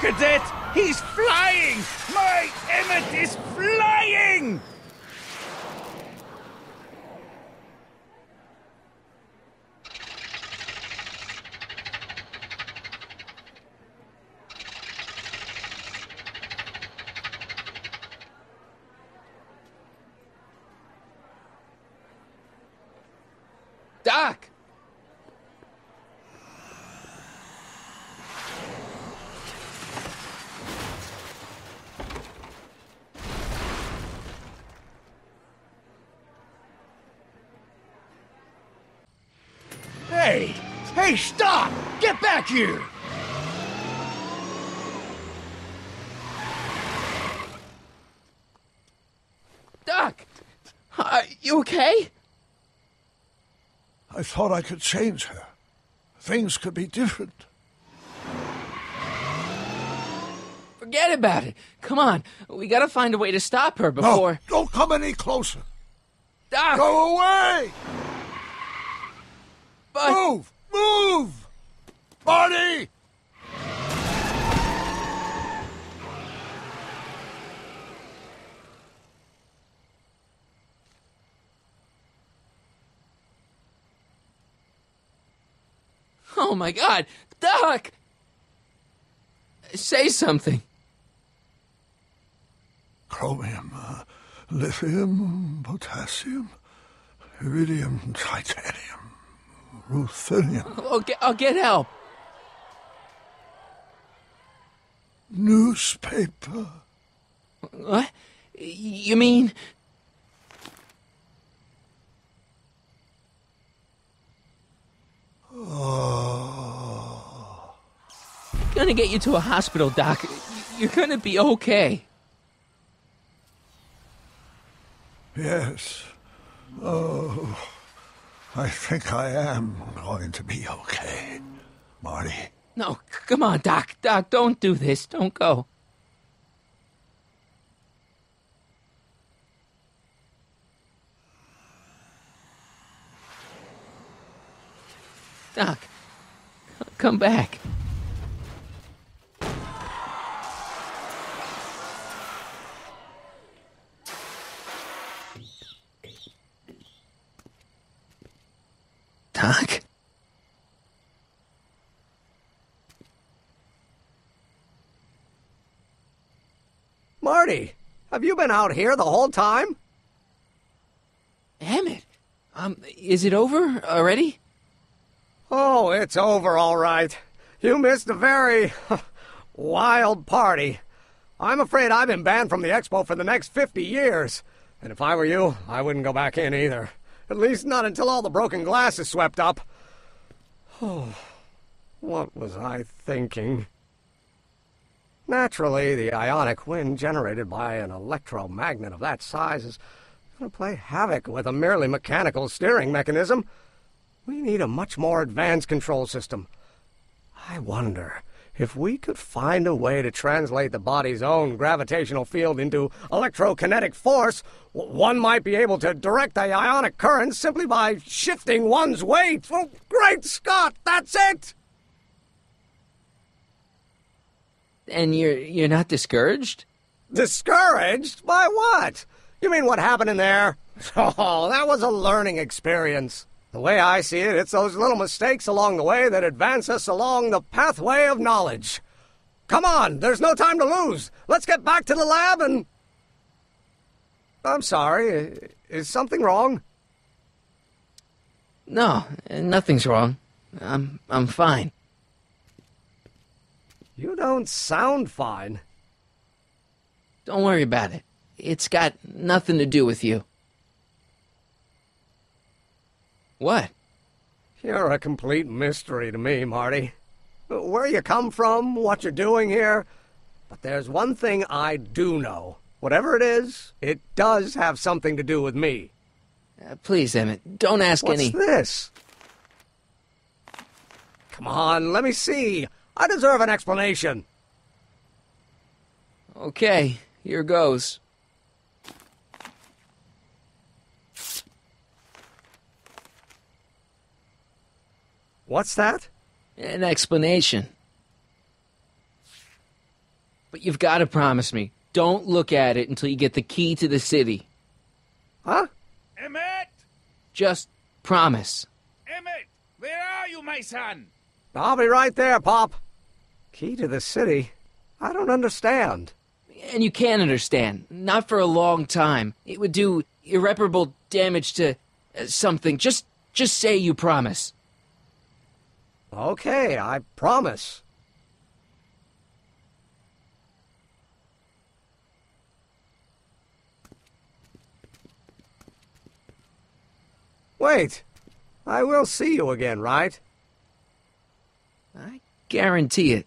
Look at that! He's flying! My Emmett is flying! Doc! Hey! Hey, stop! Get back here! Doc! You okay? I thought I could change her. Things could be different. Forget about it. Come on. We gotta find a way to stop her before... No, don't come any closer. Doc! Go away! But... Move! Move! Marty! Oh my God! Doc! Say something. Chromium, lithium, potassium, iridium, titanium, ruthenium. I'll get help. Newspaper. What? You mean... Oh. Gonna get you to a hospital, Doc. You're gonna be okay. Yes. Oh, I think I am going to be okay, Marty. No, come on, Doc. Doc, don't do this. Don't go. Doc, come back. Doc? Marty, have you been out here the whole time? Emmett, is it over already? Oh, it's over all right. You missed a very wild party. I'm afraid I've been banned from the expo for the next 50 years. And if I were you, I wouldn't go back in either. At least not until all the broken glass is swept up. Oh, what was I thinking? Naturally, the ionic wind generated by an electromagnet of that size is going to play havoc with a merely mechanical steering mechanism. We need a much more advanced control system. I wonder if we could find a way to translate the body's own gravitational field into electrokinetic force. One might be able to direct the ionic current simply by shifting one's weight. Oh, great Scott, that's it! And you're not discouraged? Discouraged? By what? You mean what happened in there? Oh, that was a learning experience. The way I see it, it's those little mistakes along the way that advance us along the pathway of knowledge. Come on, there's no time to lose. Let's get back to the lab and... I'm sorry, is something wrong? No, nothing's wrong. I'm fine. You don't sound fine. Don't worry about it. It's got nothing to do with you. What? You're a complete mystery to me, Marty. Where you come from, what you're doing here. But there's one thing I do know. Whatever it is, it does have something to do with me. Please, Emmett, don't ask any... What's this? Come on, let me see. I deserve an explanation. Okay, here goes. What's that? An explanation. But you've got to promise me. Don't look at it until you get the key to the city. Huh? Emmett! Just promise. Emmett! Where are you, my son? I'll be right there, Pop. Key to the city? I don't understand. And you can't understand. Not for a long time. It would do irreparable damage to something. Just say you promise. Okay, I promise. Wait. I will see you again, right? I guarantee it.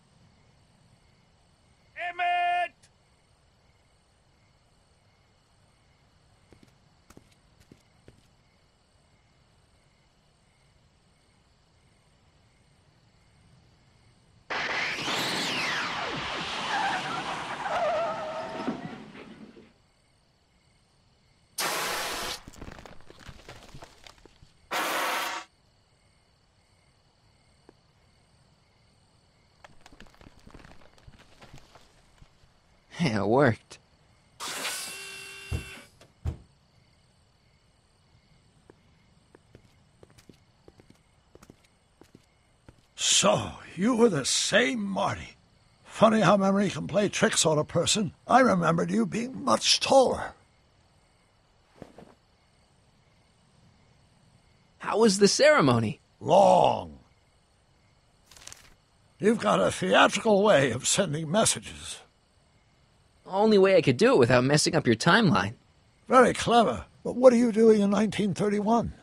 Emmett! Yeah, it worked. So, you were the same Marty. Funny how memory can play tricks on a person. I remembered you being much taller. How was the ceremony? Long. You've got a theatrical way of sending messages. Only way I could do it without messing up your timeline. Very clever. But what are you doing in 1931?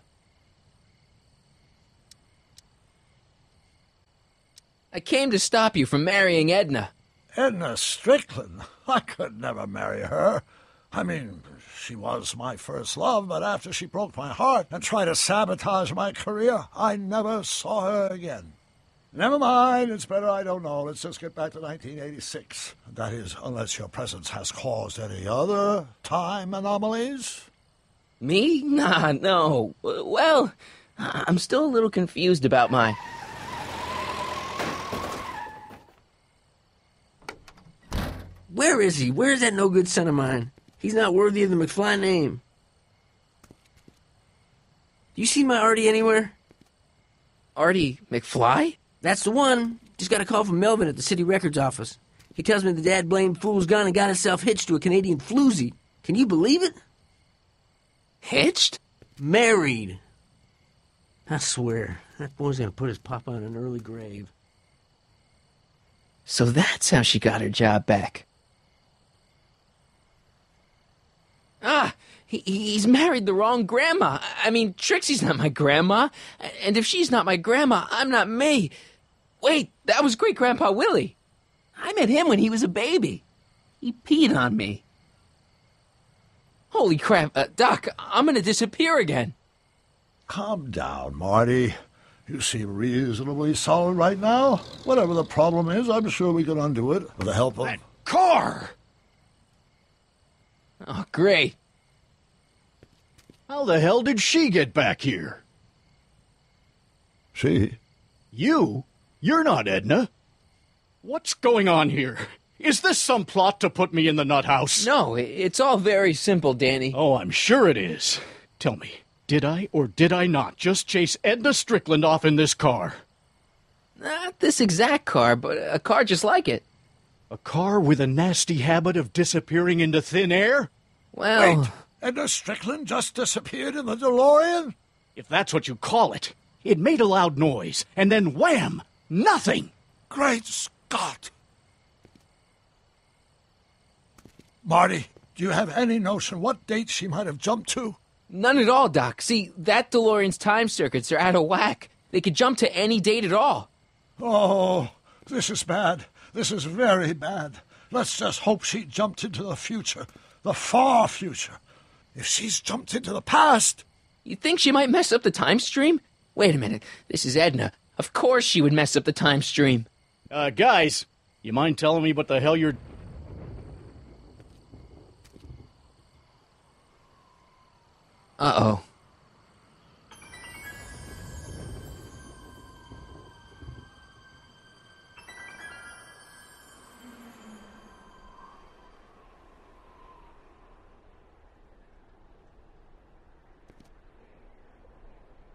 I came to stop you from marrying Edna. Edna Strickland? I could never marry her. I mean, she was my first love, but after she broke my heart and tried to sabotage my career, I never saw her again. Never mind, it's better I don't know. Let's just get back to 1986. That is, unless your presence has caused any other time anomalies. Me? Nah, no. Well, I'm still a little confused about my... Where is he? Where's that no-good son of mine? He's not worthy of the McFly name. Do you see my Artie anywhere? Artie McFly? That's the one. Just got a call from Melvin at the city records office. He tells me the dad-blamed fool's gone and got himself hitched to a Canadian floozy. Can you believe it? Hitched? Married. I swear, that boy's gonna put his papa in an early grave. So that's how she got her job back. Ah, he's married the wrong grandma. I mean, Trixie's not my grandma. And if she's not my grandma, I'm not me. Wait, that was Great-Grandpa Willie. I met him when he was a baby. He peed on me. Holy crap, Doc, I'm gonna disappear again. Calm down, Marty. You seem reasonably solid right now. Whatever the problem is, I'm sure we can undo it with the help of... That car! Oh, great. How the hell did she get back here? She? You? You're not Edna. What's going on here? Is this some plot to put me in the nut house? No, it's all very simple, Danny. Oh, I'm sure it is. Tell me, did I or did I not just chase Edna Strickland off in this car? Not this exact car, but a car just like it. A car with a nasty habit of disappearing into thin air? Well... Wait, Edna Strickland just disappeared in the DeLorean? If that's what you call it. It made a loud noise, and then wham! Nothing! Great Scott! Marty, do you have any notion what date she might have jumped to? None at all, Doc. See, that DeLorean's time circuits are out of whack. They could jump to any date at all. Oh, this is bad. This is very bad. Let's just hope she jumped into the future. The far future. If she's jumped into the past... You think she might mess up the time stream? Wait a minute. This is Edna. Of course she would mess up the time stream. Guys, you mind telling me what the hell you're... Uh-oh.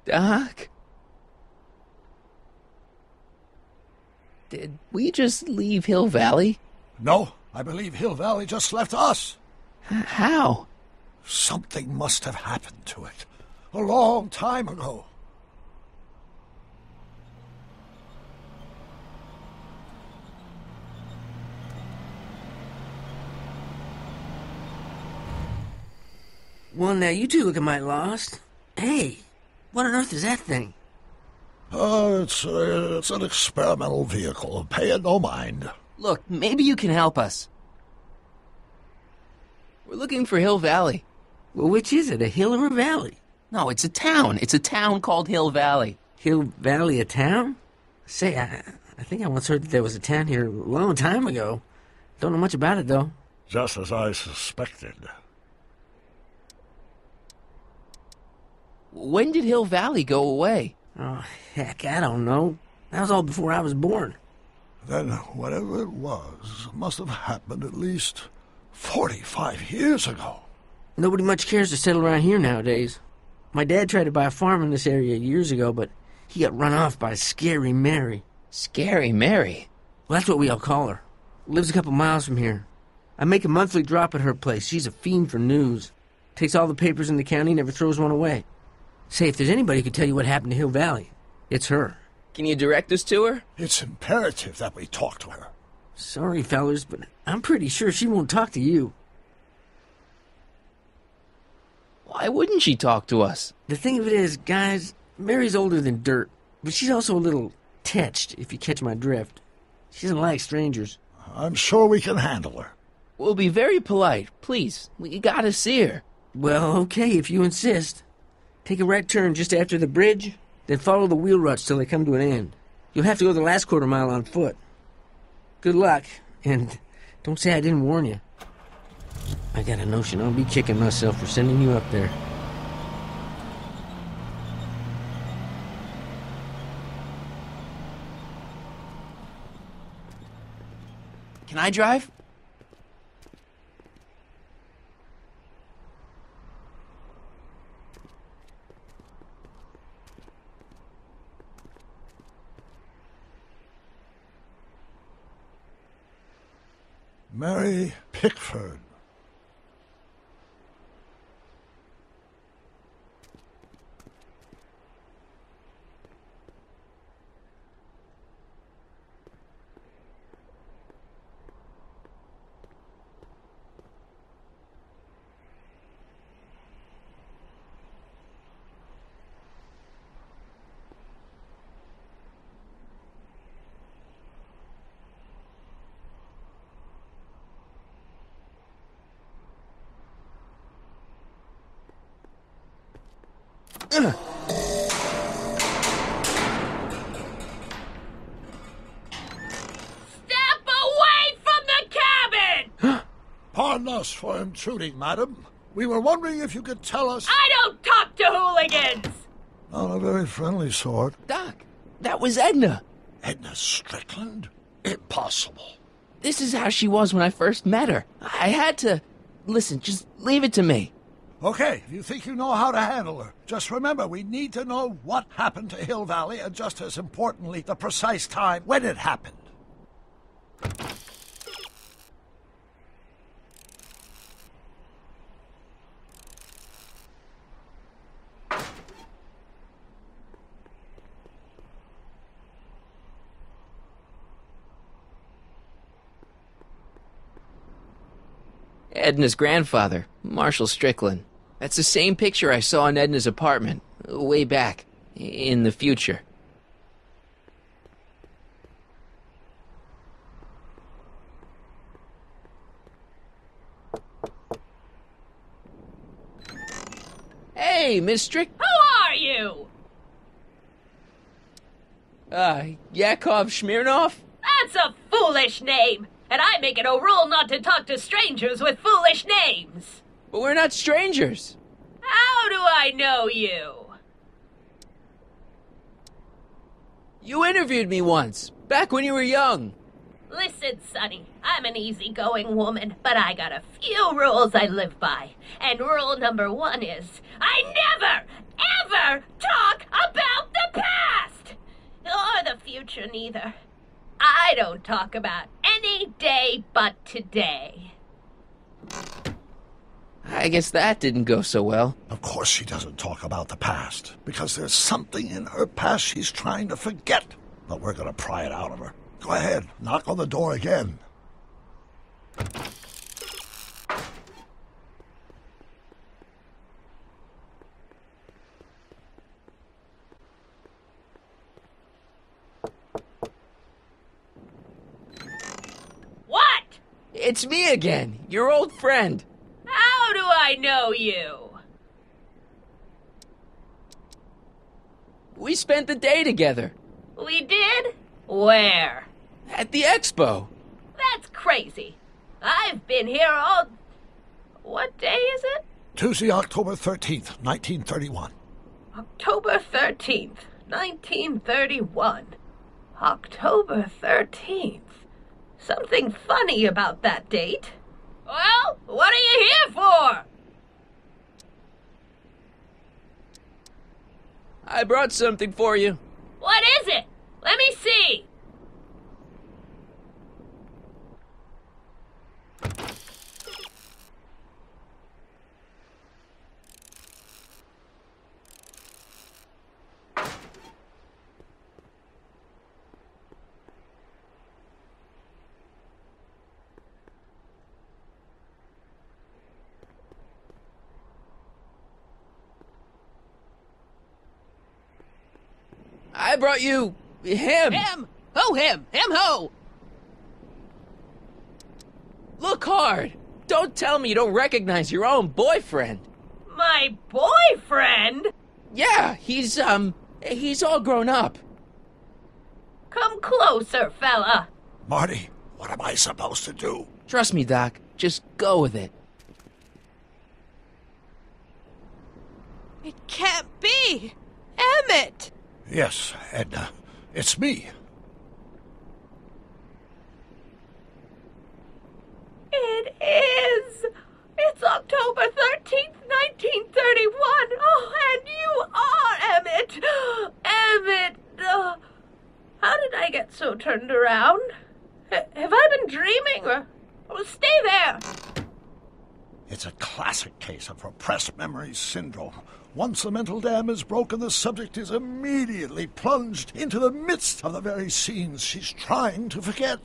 Doc? Did we just leave Hill Valley? No, I believe Hill Valley just left us. How? Something must have happened to it. A long time ago. Well, now you two looking mighty lost. Hey, what on earth is that thing? It's an experimental vehicle. Pay it no mind. Look, maybe you can help us. We're looking for Hill Valley. Well, which is it, a hill or a valley? No, it's a town. It's a town called Hill Valley. Hill Valley, a town? Say, I think I once heard that there was a town here a long time ago. Don't know much about it, though. Just as I suspected. When did Hill Valley go away? Oh, heck, I don't know. That was all before I was born. Then whatever it was must have happened at least 45 years ago. Nobody much cares to settle around here nowadays. My dad tried to buy a farm in this area years ago, but he got run off by Scary Mary. Scary Mary? Well, that's what we all call her. Lives a couple miles from here. I make a monthly drop at her place. She's a fiend for news. Takes all the papers in the county, never throws one away. Say, if there's anybody who can tell you what happened to Hill Valley, it's her. Can you direct us to her? It's imperative that we talk to her. Sorry, fellers, but I'm pretty sure she won't talk to you. Why wouldn't she talk to us? The thing of it is, guys, Mary's older than dirt, but she's also a little tetched, if you catch my drift. She doesn't like strangers. I'm sure we can handle her. We'll be very polite. Please, we gotta see her. Well, okay, if you insist. Take a right turn just after the bridge, then follow the wheel ruts till they come to an end. You'll have to go the last quarter mile on foot. Good luck, and don't say I didn't warn you. I got a notion I'll be kicking myself for sending you up there. Can I drive? Mary Pickford. Step away from the cabin! Pardon us for intruding, madam. We were wondering if you could tell us... I don't talk to hooligans! Not a very friendly sort. Doc, that was Edna. Edna Strickland? Impossible. This is how she was when I first met her. I had to... Listen, just leave it to me. Okay, if you think you know how to handle her, just remember we need to know what happened to Hill Valley and just as importantly, the precise time when it happened. Edna's grandfather, Marshall Strickland. That's the same picture I saw in Edna's apartment, way back, in the future. Hey, Miss Strick... Who are you? Yakov Smirnov? That's a foolish name, and I make it a rule not to talk to strangers with foolish names. But we're not strangers. How do I know you? You interviewed me once, back when you were young. Listen, Sonny, I'm an easygoing woman, but I got a few rules I live by. And rule number 1 is, I never, ever talk about the past! Or the future, neither. I don't talk about any day but today. I guess that didn't go so well. Of course she doesn't talk about the past, because there's something in her past she's trying to forget. But we're going to pry it out of her. Go ahead, knock on the door again. What? It's me again, your old friend. How do I know you? We spent the day together. We did? Where? At the expo. That's crazy. I've been here all... What day is it? Tuesday, October 13th, 1931. October 13th, 1931. October 13th. Something funny about that date. Well, what are you here for? I brought something for you. What is it? Let me see. I brought you... him. Him? Ho him! Him ho! Look hard. Don't tell me you don't recognize your own boyfriend. My boyfriend? Yeah, he's all grown up. Come closer, fella. Marty, what am I supposed to do? Trust me, Doc. Just go with it. It can't be! Emmett! Yes, Edna. It's me. It is! It's October 13th, 1931! Oh, and you are Emmett! Emmett! How did I get so turned around? Have I been dreaming, or... Oh, stay there! It's a classic case of repressed memory syndrome. Once the mental dam is broken, the subject is immediately plunged into the midst of the very scenes she's trying to forget.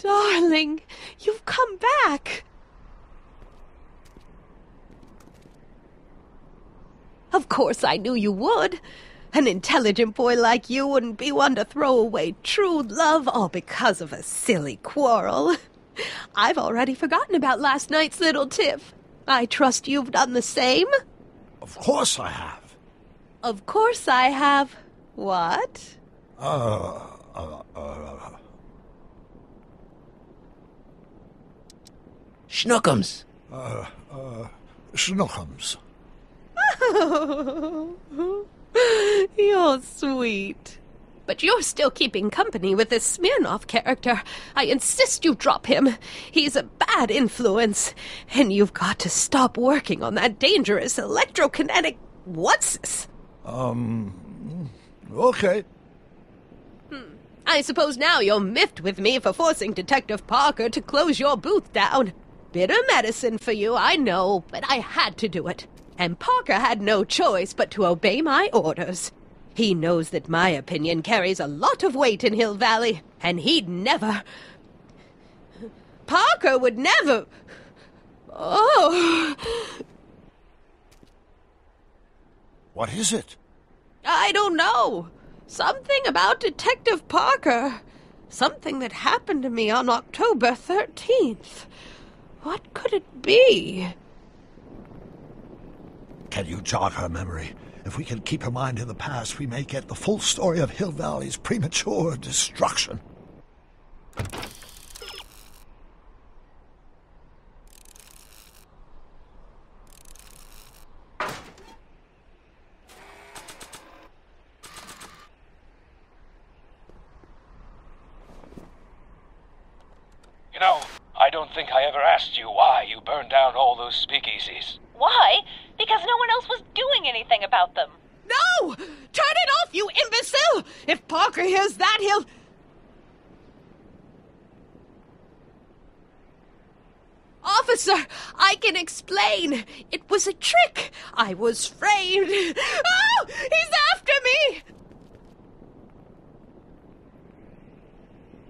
Darling, you've come back. Of course I knew you would. An intelligent boy like you wouldn't be one to throw away true love all because of a silly quarrel. I've already forgotten about last night's little tiff. I trust you've done the same? Of course I have. Of course I have. What? Schnookums. Schnookums. You're sweet. But you're still keeping company with this Smirnoff character. I insist you drop him. He's a bad influence. And you've got to stop working on that dangerous electrokinetic... What's this? Okay. I suppose now you're miffed with me for forcing Detective Parker to close your booth down. Bitter medicine for you, I know, but I had to do it. And Parker had no choice but to obey my orders. He knows that my opinion carries a lot of weight in Hill Valley, and he'd never... Parker would never... Oh... What is it? I don't know. Something about Detective Parker. Something that happened to me on October 13th. What could it be? Can you jog her memory? If we can keep her mind in the past, we may get the full story of Hill Valley's premature destruction. don't think I ever asked you why you burned down all those speakeasies. Why? Because no one else was doing anything about them. No! Turn it off, you imbecile! If Parker hears that, he'll... Officer, I can explain. It was a trick. I was framed. Oh, he's after me!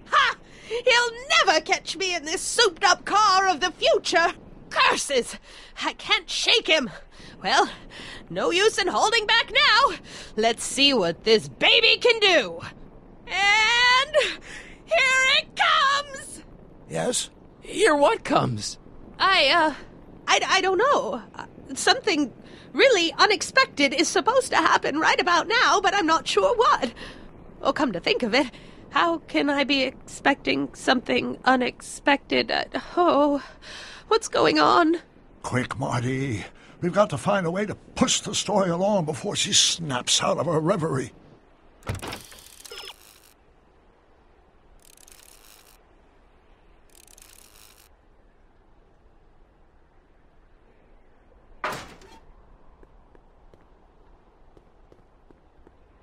Ha! He'll never catch me in this souped-up car of the future. Curses! I can't shake him. Well, no use in holding back now. Let's see what this baby can do. And here it comes! Yes? Here what comes? I don't know. Something really unexpected is supposed to happen right about now, but I'm not sure what. Oh, come to think of it, how can I be expecting something unexpected? What's going on? Quick, Marty. We've got to find a way to push the story along before she snaps out of her reverie.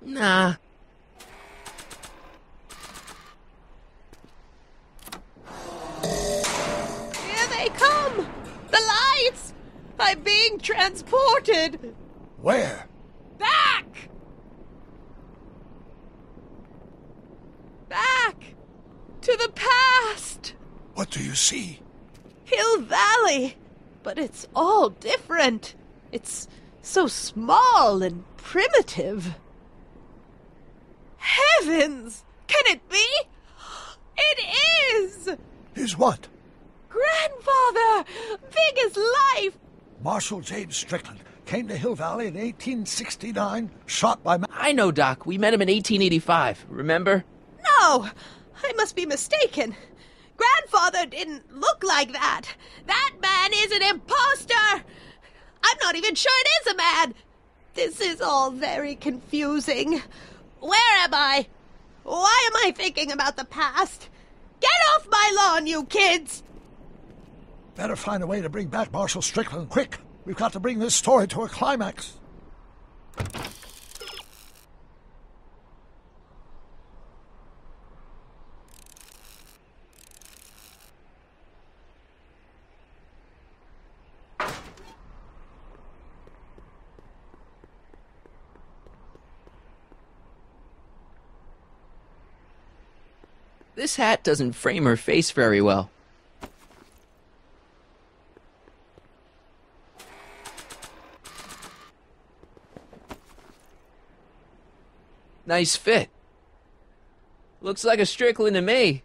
Nah. Here they come! The lights! I'm being transported! Where? Back! Back! To the past! What do you see? Hill Valley! But it's all different. It's so small and primitive. Heavens! Can it be? It is! Is what? Grandfather! Big as life! Marshal James Strickland came to Hill Valley in 1869, shot by... I know, Doc. We met him in 1885. Remember? No! I must be mistaken. Grandfather didn't look like that. That man is an imposter! I'm not even sure it is a man! This is all very confusing. Where am I? Why am I thinking about the past? Get off my lawn, you kids! Better find a way to bring back Marshal Strickland. Quick! We've got to bring this story to a climax. This hat doesn't frame her face very well. Nice fit. Looks like a Strickland to me.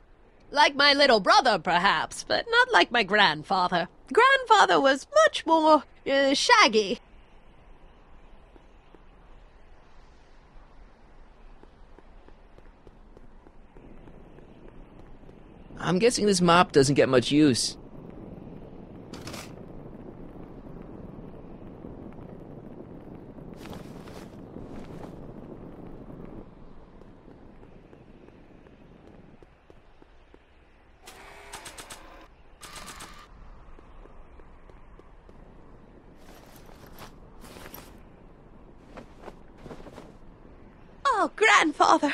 Like my little brother, perhaps, but not like my grandfather. Grandfather was much more shaggy. I'm guessing this mop doesn't get much use. Oh, Grandfather,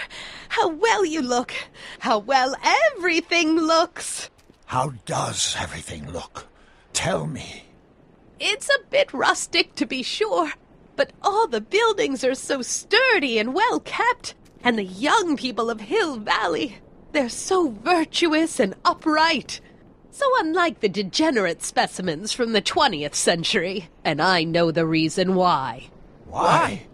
how well you look. How well everything looks. How does everything look? Tell me. It's a bit rustic, to be sure, but all the buildings are so sturdy and well kept, and the young people of Hill Valley, they're so virtuous and upright. So unlike the degenerate specimens from the 20th century, and I know the reason why. Why?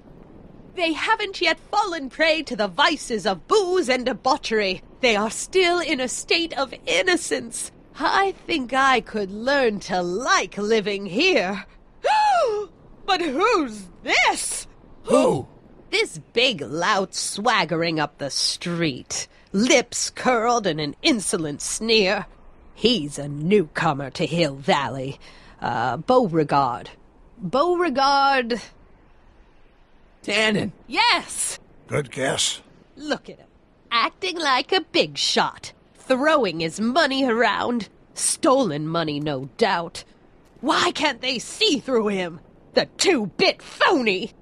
They haven't yet fallen prey to the vices of booze and debauchery. They are still in a state of innocence. I think I could learn to like living here. But who's this? Who? This big lout swaggering up the street, lips curled in an insolent sneer. He's a newcomer to Hill Valley. Beauregard. Beauregard... Tannen. Yes! Good guess. Look at him, acting like a big shot, throwing his money around. Stolen money, no doubt. Why can't they see through him? The two-bit phony!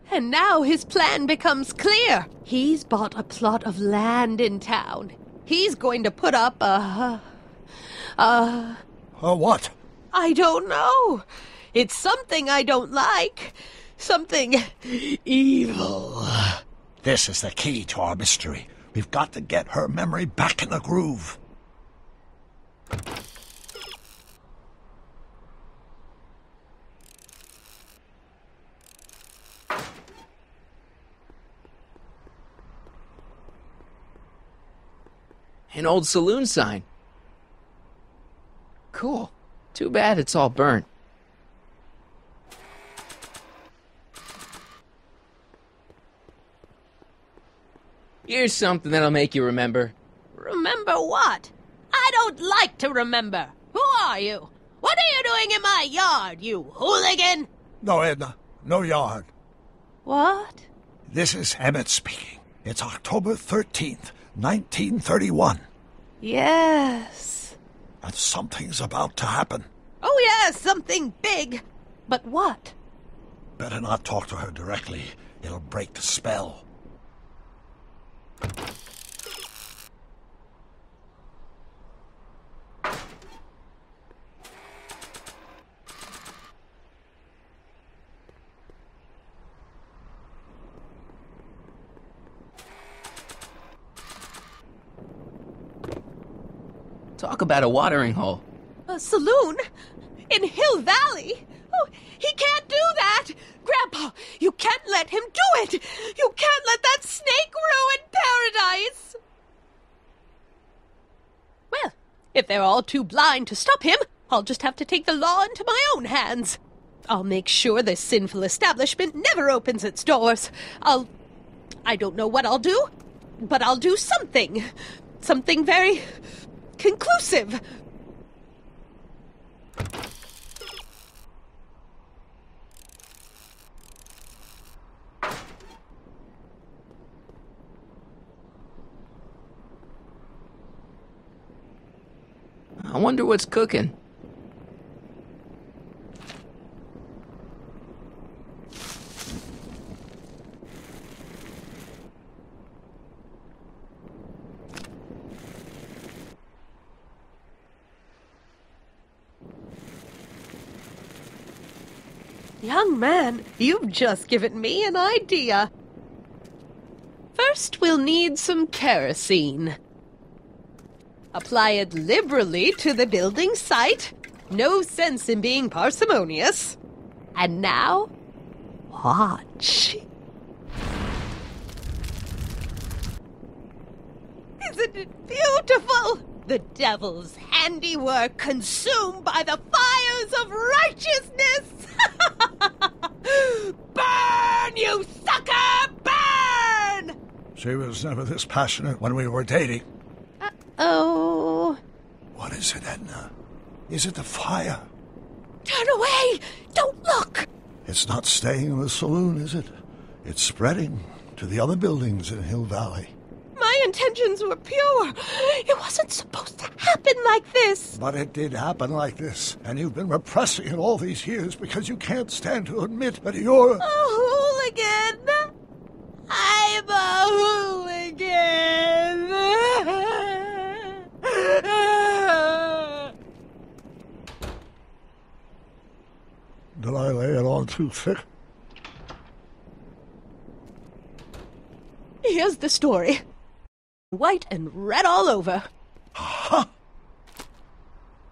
And now his plan becomes clear. He's bought a plot of land in town. He's going to put up a what? I don't know. It's something I don't like. Something evil. This is the key to our mystery. We've got to get her memory back in the groove. An old saloon sign. Cool. Too bad it's all burnt. Here's something that'll make you remember. Remember what? I don't like to remember. Who are you? What are you doing in my yard, you hooligan? No, Edna. No yard. What? This is Emmett speaking. It's October 13th, 1931. Yes. And something's about to happen. Oh, yes, something big. But what? Better not talk to her directly. It'll break the spell. Talk about a watering hole. A saloon? In Hill Valley? Oh, he can't do that! Grandpa, you can't let him do it! You can't let that snake ruin paradise! Well, if they're all too blind to stop him, I'll just have to take the law into my own hands. I'll make sure this sinful establishment never opens its doors. I don't know what I'll do, but I'll do something. Something very conclusive. I wonder what's cooking. Young man, you've just given me an idea. First, we'll need some kerosene. Apply it liberally to the building site. No sense in being parsimonious. And now, watch. Isn't it beautiful? The devil's handiwork consumed by the fires of righteousness! Burn, you sucker! Burn! She was never this passionate when we were dating. Oh. What is it, Edna? Is it the fire? Turn away! Don't look! It's not staying in the saloon, is it? It's spreading to the other buildings in Hill Valley. My intentions were pure. It wasn't supposed to happen like this. But it did happen like this, and you've been repressing it all these years because you can't stand to admit that you're a hooligan. I'm a hooligan. Did I lay it on too thick? Here's the story. White and red all over. Huh.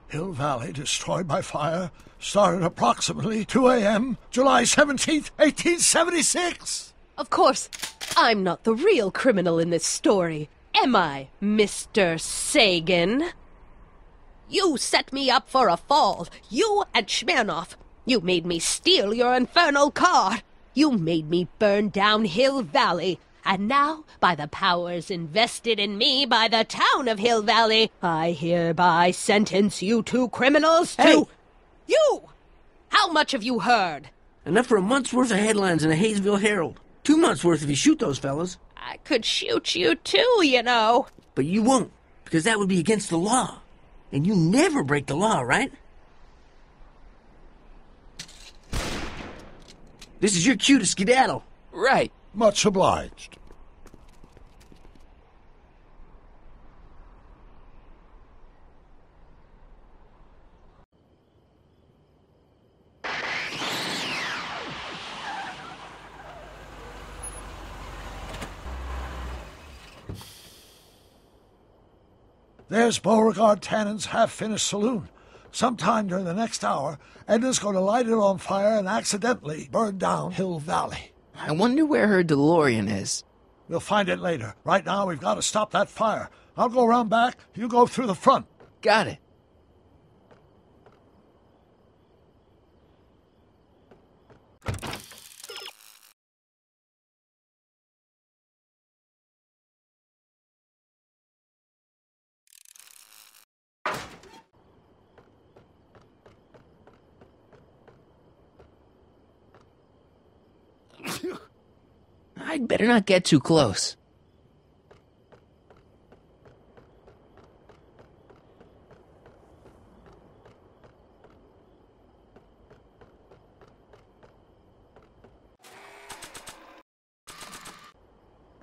Hill Valley destroyed by fire started approximately 2 a.m., July 17th, 1876. Of course, I'm not the real criminal in this story, am I, Mr. Sagan? You set me up for a fall, you and Smirnoff. You made me steal your infernal car. You made me burn down Hill Valley. And now, by the powers invested in me by the town of Hill Valley, I hereby sentence you two criminals to... Hey! You! How much have you heard? Enough for a month's worth of headlines in the Hayesville Herald. 2 months' worth if you shoot those fellas. I could shoot you too, you know. But you won't, because that would be against the law. And you never break the law, right? This is your cue to skedaddle. Right. Much obliged. There's Beauregard Tannen's half-finished saloon. Sometime during the next hour, Edna's going to light it on fire and accidentally burn down Hill Valley. I wonder where her DeLorean is. We'll find it later. Right now, we've got to stop that fire. I'll go around back. You go through the front. Got it. I'd better not get too close.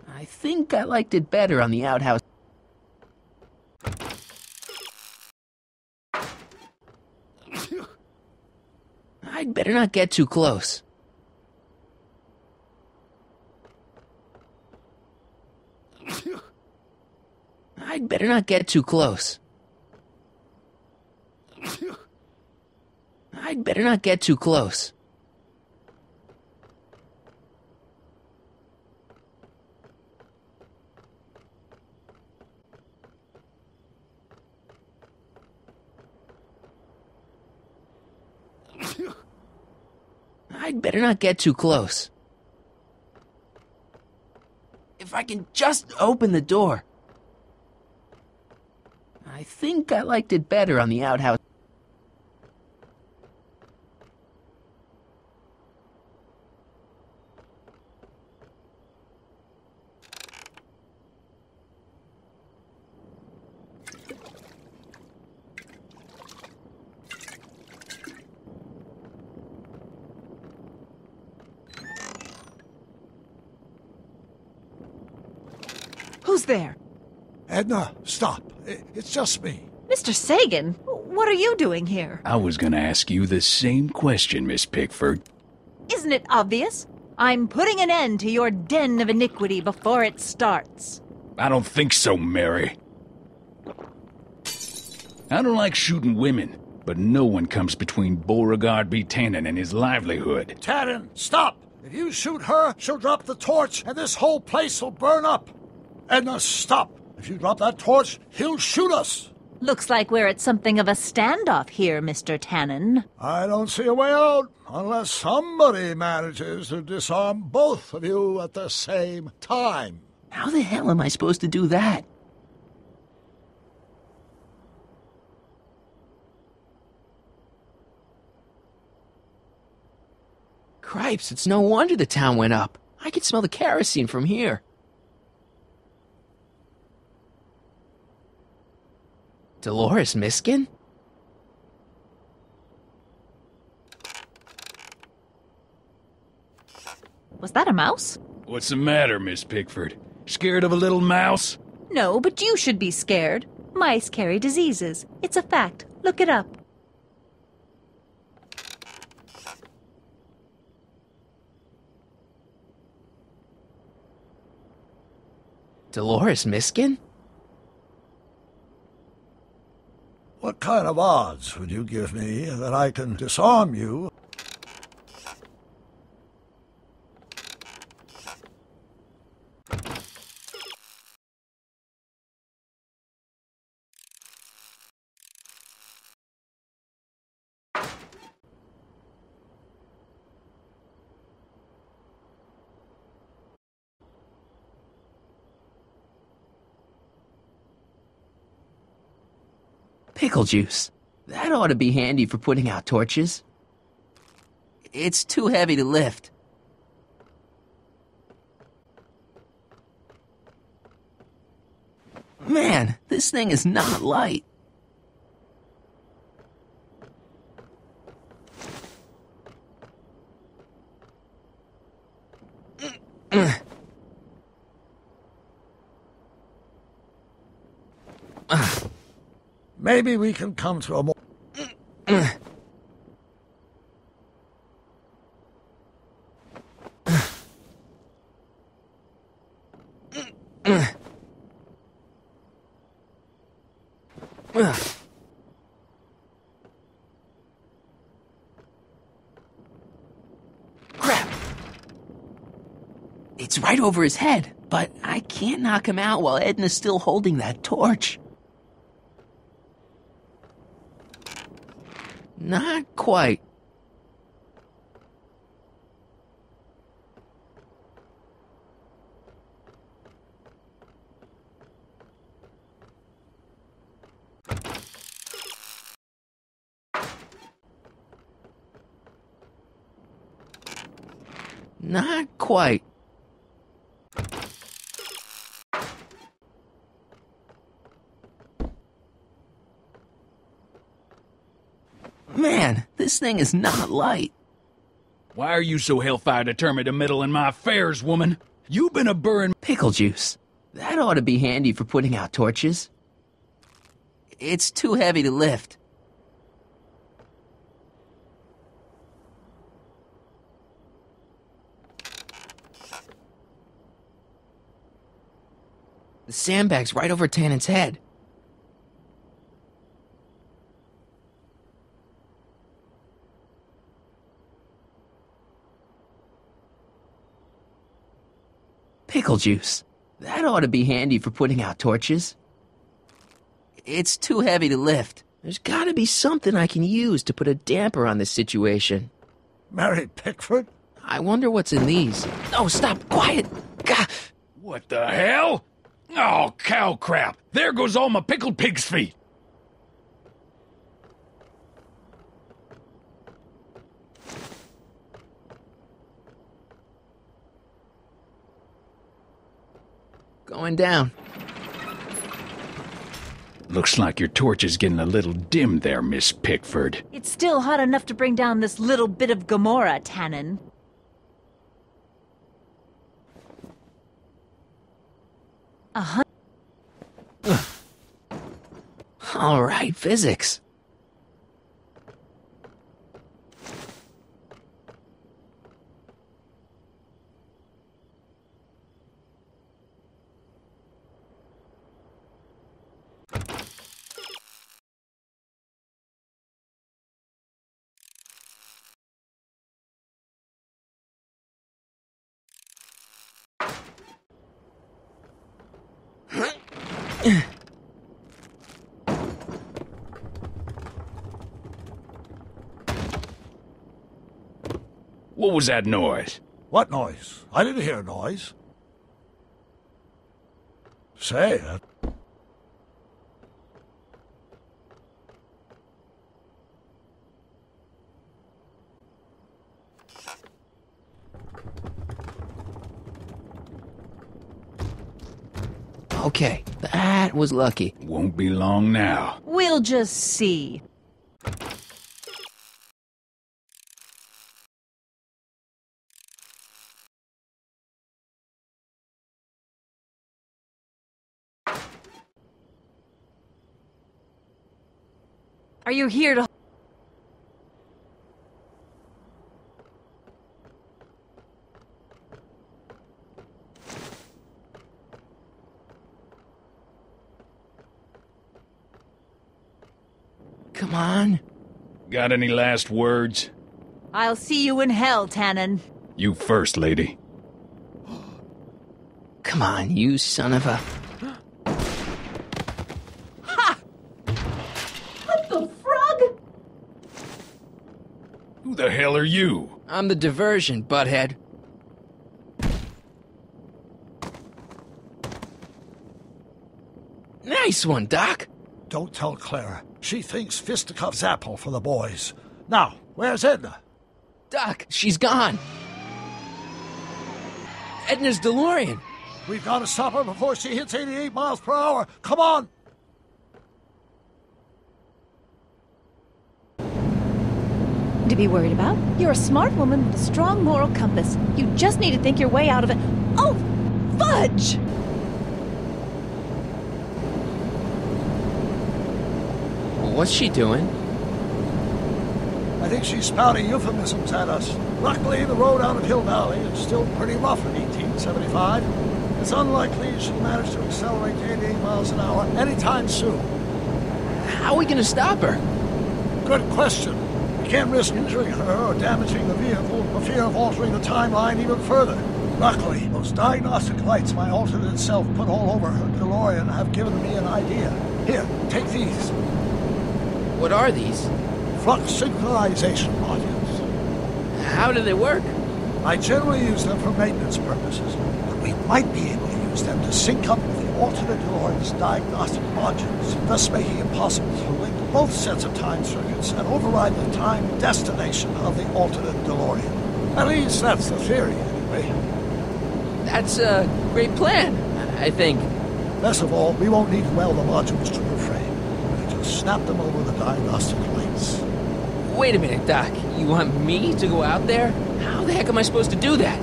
I think I liked it better on the outhouse. I'd better not get too close. I'd better not get too close. I'd better not get too close. I'd better not get too close. If I can just open the door. I think I liked it better on the outhouse. Who's there? Edna, stop. It's just me. Mr. Sagan, what are you doing here? I was gonna ask you the same question, Miss Pickford. Isn't it obvious? I'm putting an end to your den of iniquity before it starts. I don't think so, Mary. I don't like shooting women, but no one comes between Beauregard B. Tannen and his livelihood. Tannen, stop! If you shoot her, she'll drop the torch, and this whole place will burn up. Edna, stop! If you drop that torch, he'll shoot us! Looks like we're at something of a standoff here, Mr. Tannen. I don't see a way out, unless somebody manages to disarm both of you at the same time. How the hell am I supposed to do that? Cripes, it's no wonder the town went up. I could smell the kerosene from here. Dolores Miskin? Was that a mouse? What's the matter, Miss Pickford? Scared of a little mouse? No, but you should be scared. Mice carry diseases. It's a fact. Look it up. Dolores Miskin? What kind of odds would you give me that I can disarm you? Pickle juice. That ought to be handy for putting out torches. It's too heavy to lift. Man, this thing is not light. Maybe we can come to a more... Crap! It's right over his head, but I can't knock him out while Edna's still holding that torch. Not quite. Not quite. Man, this thing is not light. Why are you so hellfire determined to meddle in my affairs, woman? You've been a burrin' pickle juice. That ought to be handy for putting out torches. It's too heavy to lift. The sandbag's right over Tannen's head. Pickle juice. That ought to be handy for putting out torches. It's too heavy to lift. There's gotta be something I can use to put a damper on this situation. Mary Pickford? I wonder what's in these. Oh, stop! Quiet! Gah! What the hell? Oh, cow crap! There goes all my pickled pig's feet! Going down. Looks like your torch is getting a little dim there, Miss Pickford. It's still hot enough to bring down this little bit of Gomorrah, Tannen. All right, physics. What was that noise? What noise? I didn't hear a noise. Say, that... Okay, that was lucky. Won't be long now. We'll just see. Are you here to... Come on. Got any last words? I'll see you in hell, Tannen. You first, lady. Come on, you son of a... Ha! What the frog? Who the hell are you? I'm the diversion, butthead. Nice one, Doc. Don't tell Clara. She thinks fisticuffs apple for the boys. Now, where's Edna? Doc, she's gone. Edna's DeLorean. We've got to stop her before she hits 88 miles per hour. Come on! To be worried about? You're a smart woman with a strong moral compass. You just need to think your way out of it. Oh, fudge! What's she doing? I think she's spouting euphemisms at us. Luckily, the road out of Hill Valley is still pretty rough in 1875. It's unlikely she'll manage to accelerate to 88 miles an hour anytime soon. How are we gonna stop her? Good question. We can't risk injuring her or damaging the vehicle for fear of altering the timeline even further. Luckily, those diagnostic lights my alternate self put all over her DeLorean have given me an idea. Here, take these. What are these? Flux synchronization modules. How do they work? I generally use them for maintenance purposes, but we might be able to use them to sync up with the alternate DeLorean's diagnostic modules, thus making it possible to link both sets of time circuits and override the time destination of the alternate DeLorean. At least that's the theory, anyway. That's a great plan, I think. Best of all, we won't need to weld the modules to her frame. We can just snap them over the diagnostic lights. Wait a minute, Doc. You want me to go out there? How the heck am I supposed to do that?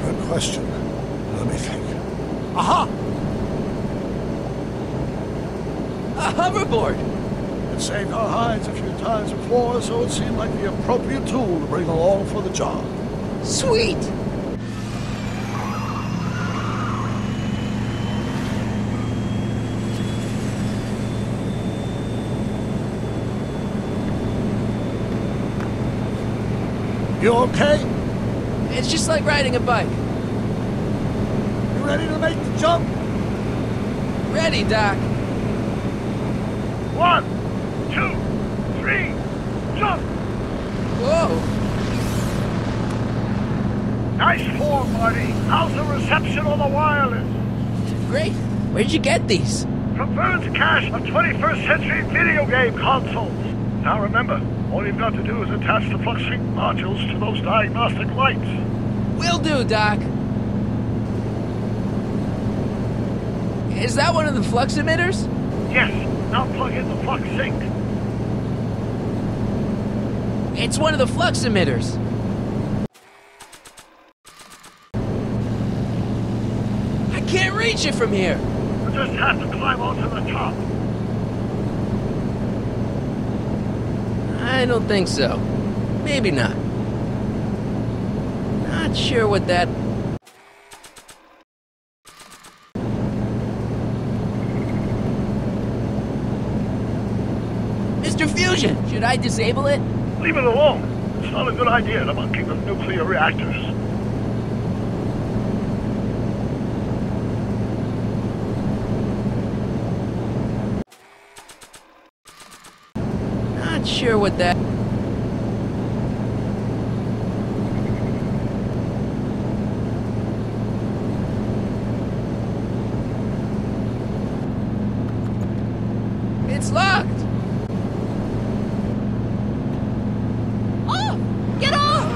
Good question. Let me think. Aha! A hoverboard! It saved our hides a few times before, so it seemed like the appropriate tool to bring along for the job. Sweet! You okay? It's just like riding a bike. You ready to make the jump? Ready, Doc. 1, 2, 3, jump! Whoa! Nice form, Marty. How's the reception on the wireless? Great. Where'd you get these? From Vern's cache of 21st century video game consoles. Now remember, all you've got to do is attach the flux sync modules to those diagnostic lights. Will do, Doc. Is that one of the flux emitters? Yes. Now plug in the flux sync. It's one of the flux emitters. I can't reach it from here. You just have to climb onto the top. I don't think so. Maybe not. Not sure what that... Mr. Fusion, should I disable it? Leave it alone. It's not a good idea to monkey with nuclear reactors. Not sure what that... It's locked! Oh! Get off!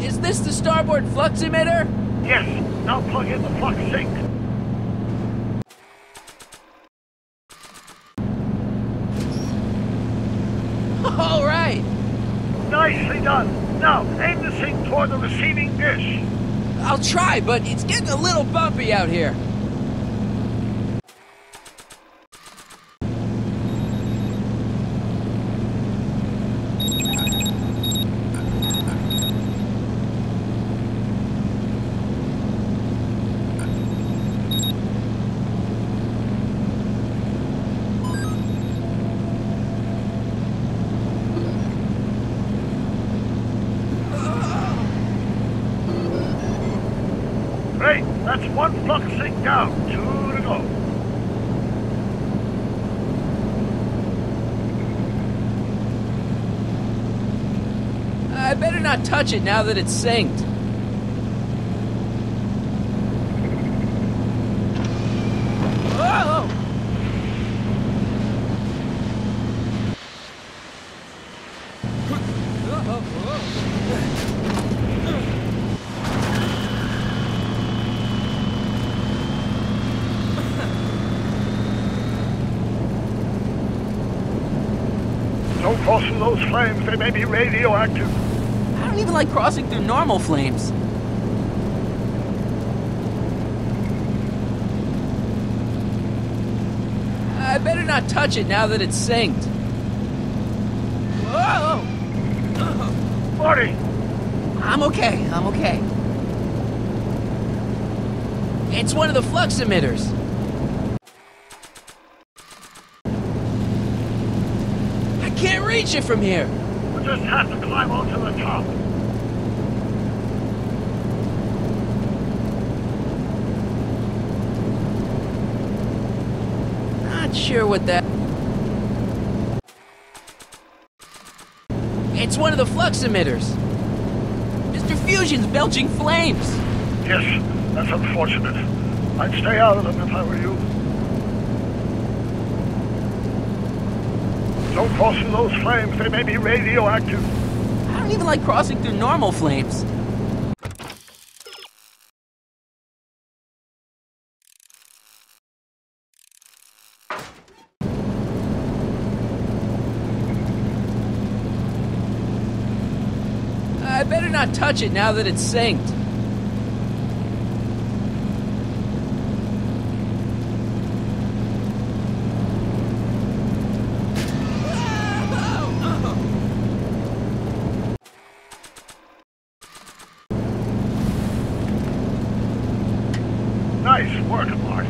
Is this the starboard flux emitter? Yes. Now plug in the flux sync. All right. Nicely done. Now, aim the sync toward the receiving dish. I'll try, but it's getting a little bumpy out here. Great. That's one flux sync down. 2 to go. I better not touch it now that it's synced. Whoa! Don't cross through those flames. They may be radioactive. I don't even like crossing through normal flames. I better not touch it now that it's synced. Whoa! Marty! I'm okay. It's one of the flux emitters. I can't reach it from here. We just have to climb onto the top. Not sure what that... It's one of the flux emitters. Mr. Fusion's belching flames. Yes, that's unfortunate. I'd stay out of them if I were you. Don't cross through those flames. They may be radioactive. I don't even like crossing through normal flames. I better not touch it now that it's synced. Nice work, Marty.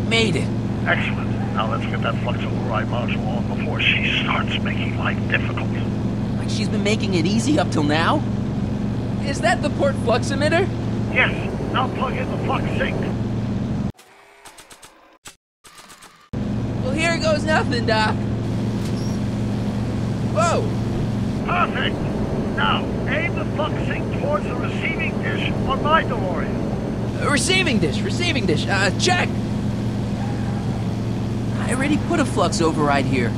Made it. Excellent. Now let's get that flux override module on before she starts making life difficult. Like she's been making it easy up till now? Is that the port flux emitter? Yes. Now plug in the flux sink. Well, here goes nothing, Doc. Whoa! Perfect. Now aim the flux sink towards the receiving dish on my DeLorean. Receiving dish. Check! I already put a flux override here.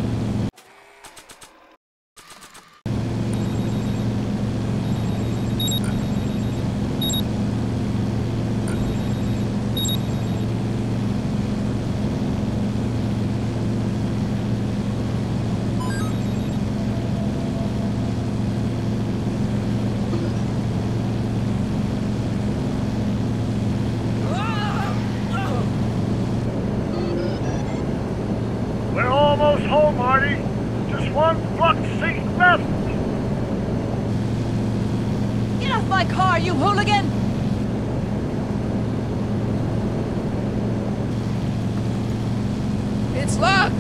We're almost home, Marty. Just one flux sink left. Get off my car, you hooligan! It's locked!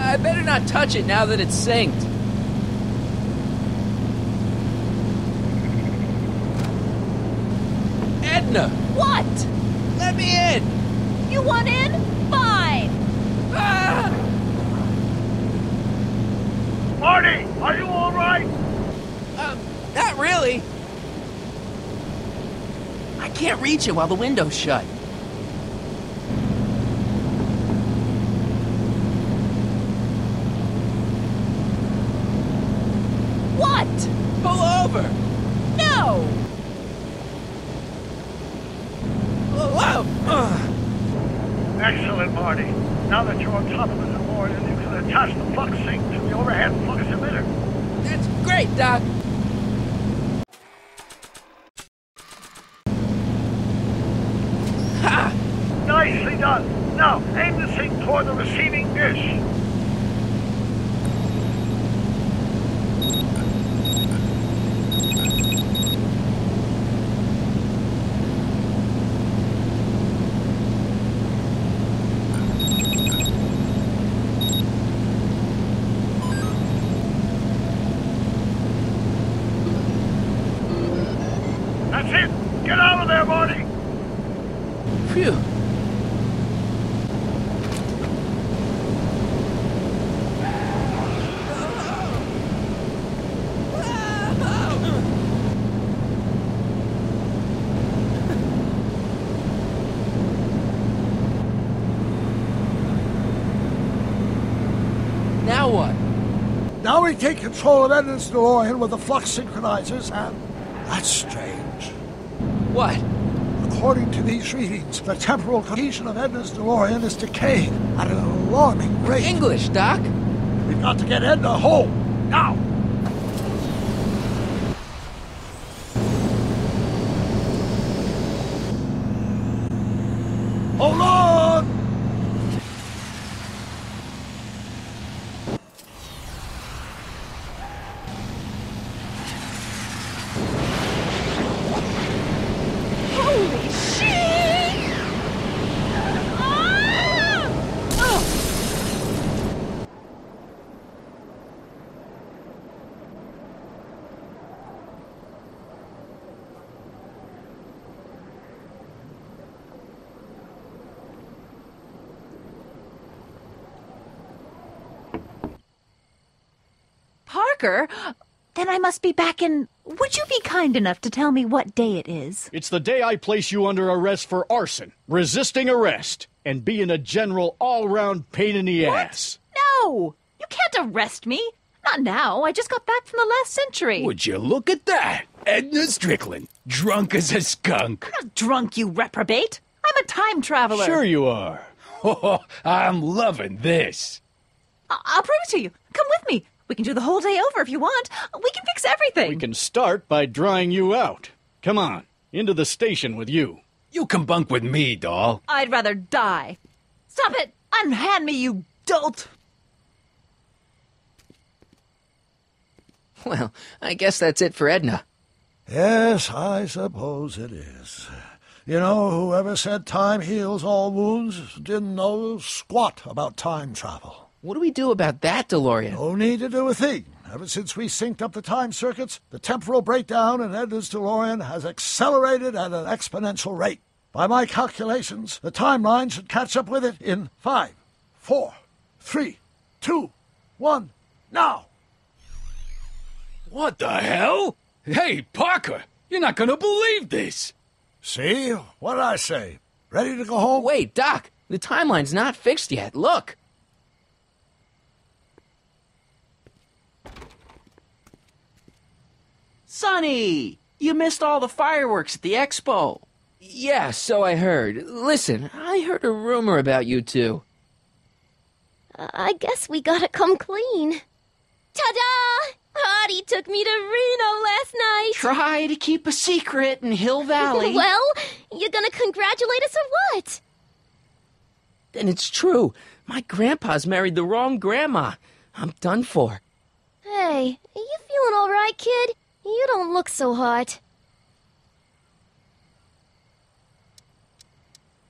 I better not touch it now that it's synced. Edna! What? Let me in! You want in? Fine! Ah! Marty, are you all right? Not really. I can't reach it while the window's shut. What? Pull over! No! Whoa! Excellent, Marty. Now that you're on top of the DeLorean, you can attach the flux sink to the overhead flux emitter. That's great, Doc. Ha! Nicely done. Now, aim the sink toward the receiving dish. That's it! Get out of there, Marty! Phew. Now what? Now we take control of Edna's DeLorean with the flux synchronizers, and that's strange. What? According to these readings, the temporal cohesion of Edna's DeLorean is decaying at an alarming rate. English, Doc. We've got to get Edna home, now! Hold on! Holy shit! Parker? Then I must be back in... Would you be kind enough to tell me what day it is? It's the day I place you under arrest for arson, resisting arrest, and being a general all-round pain in the ass. No! You can't arrest me. Not now. I just got back from the last century. Would you look at that? Edna Strickland, drunk as a skunk. I'm not drunk, you reprobate. I'm a time traveler. Sure you are. Oh, I'm loving this. I'll prove it to you. Come with me. We can do the whole day over if you want. We can fix everything. We can start by drying you out. Come on, into the station with you. You can bunk with me, doll. I'd rather die. Stop it! Unhand me, you dolt! Well, I guess that's it for Edna. Yes, I suppose it is. You know, whoever said time heals all wounds didn't know squat about time travel. What do we do about that, DeLorean? No need to do a thing. Ever since we synced up the time circuits, the temporal breakdown in Edna's DeLorean has accelerated at an exponential rate. By my calculations, the timeline should catch up with it in 5, 4, 3, 2, 1, now! What the hell? Hey, Parker, you're not gonna believe this. See? What did I say? Ready to go home? Wait, Doc, the timeline's not fixed yet. Look. Sonny, you missed all the fireworks at the expo. Yeah, so I heard. Listen, I heard a rumor about you two. I guess we gotta come clean. Ta-da! Artie took me to Reno last night. Try to keep a secret in Hill Valley. Well, you gonna congratulate us or what? Then it's true. My grandpa's married the wrong grandma. I'm done for. Hey, are you feeling all right, kid? You don't look so hot.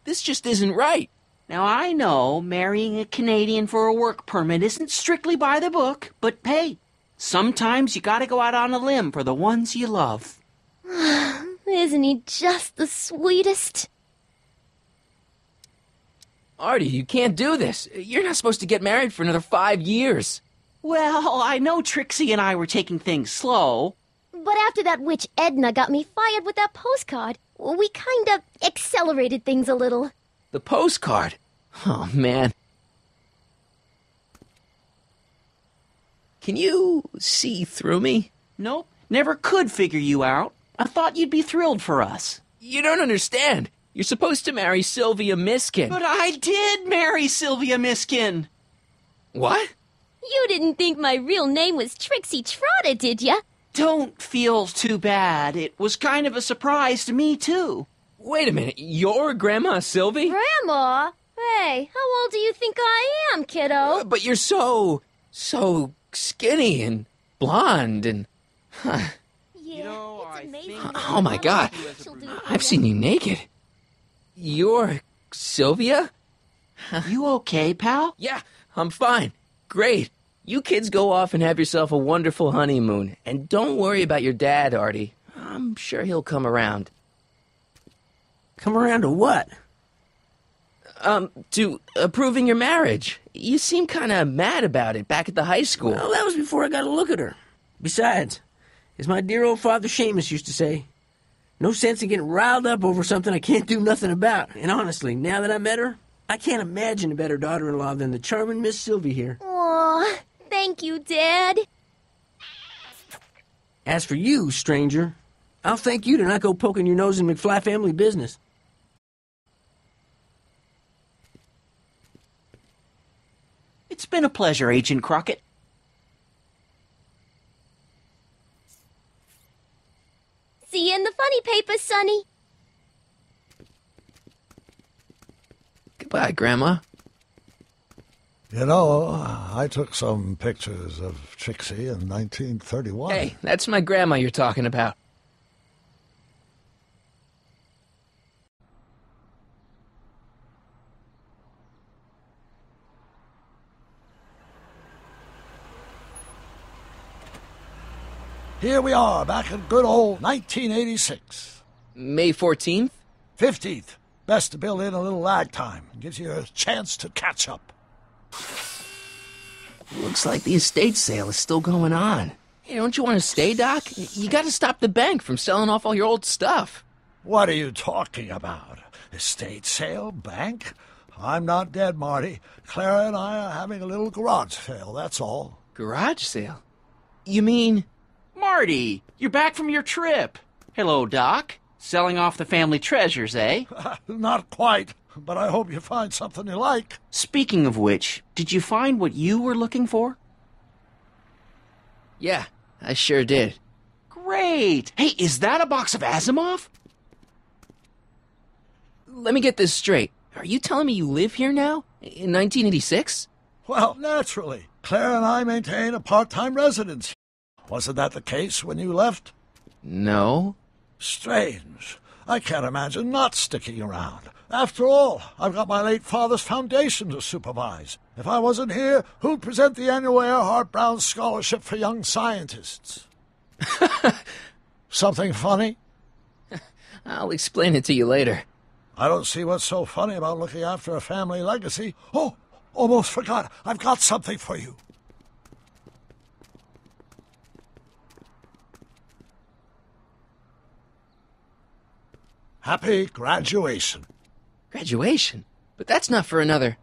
This just isn't right. Now, I know marrying a Canadian for a work permit isn't strictly by the book, but hey, sometimes you gotta go out on a limb for the ones you love. Isn't he just the sweetest? Artie, you can't do this. You're not supposed to get married for another 5 years. Well, I know Trixie and I were taking things slow. But after that witch Edna got me fired with that postcard, we kind of accelerated things a little. The postcard? Oh, man. Can you see through me? Nope, never could figure you out. I thought you'd be thrilled for us. You don't understand. You're supposed to marry Sylvia Miskin. But I did marry Sylvia Miskin. What? You didn't think my real name was Trixie Trotter, did ya? Don't feel too bad. It was kind of a surprise to me, too. Wait a minute. You're Grandma Sylvie? Grandma? Hey, how old do you think I am, kiddo? But you're so skinny and blonde and... Yeah, it's amazing. Oh, my God. I've seen you naked. You're Sylvia? You okay, pal? Yeah, I'm fine. Great. You kids go off and have yourself a wonderful honeymoon. And don't worry about your dad, Artie. I'm sure he'll come around. Come around to what? To approving your marriage. You seem kind of mad about it back at the high school. Well, that was before I got a look at her. Besides, as my dear old father Seamus used to say, no sense in getting riled up over something I can't do nothing about. And honestly, now that I met her, I can't imagine a better daughter-in-law than the charming Miss Sylvie here. Aw, thank you, Dad. As for you, stranger, I'll thank you to not go poking your nose in McFly family business. It's been a pleasure, Agent Crockett. See you in the funny paper, Sonny. Goodbye, Grandma. You know, I took some pictures of Trixie in 1931. Hey, that's my grandma you're talking about. Here we are, back in good old 1986. May 14th? 15th. Best to build in a little lag time. Gives you a chance to catch up. Looks like the estate sale is still going on. Hey, don't you want to stay, Doc? You got to stop the bank from selling off all your old stuff. What are you talking about? Estate sale? Bank? I'm not dead, Marty. Clara and I are having a little garage sale, that's all. Garage sale? You mean... Marty, you're back from your trip. Hello, Doc. Selling off the family treasures, eh? Not quite, but I hope you find something you like. Speaking of which, did you find what you were looking for? Yeah, I sure did. Great. Hey, is that a box of Asimov? Let me get this straight. Are you telling me you live here now? In 1986? Well, naturally. Claire and I maintain a part-time residence. Wasn't that the case when you left? No. Strange. I can't imagine not sticking around. After all, I've got my late father's foundation to supervise. If I wasn't here, who'd present the annual Earhart Brown Scholarship for Young Scientists? Something funny? I'll explain it to you later. I don't see what's so funny about looking after a family legacy. Oh, almost forgot. I've got something for you. Happy graduation. Graduation? But that's not for another...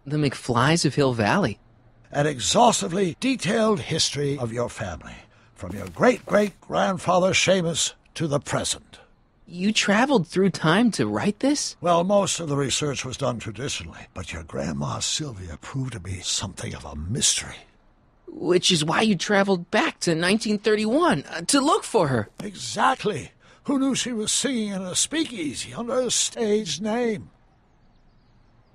The McFlys of Hill Valley. An exhaustively detailed history of your family, from your great-great-grandfather Seamus to the present. You traveled through time to write this? Well, most of the research was done traditionally, but your grandma Sylvia proved to be something of a mystery. Which is why you traveled back to 1931, to look for her. Exactly. Who knew she was singing in a speakeasy under a stage name?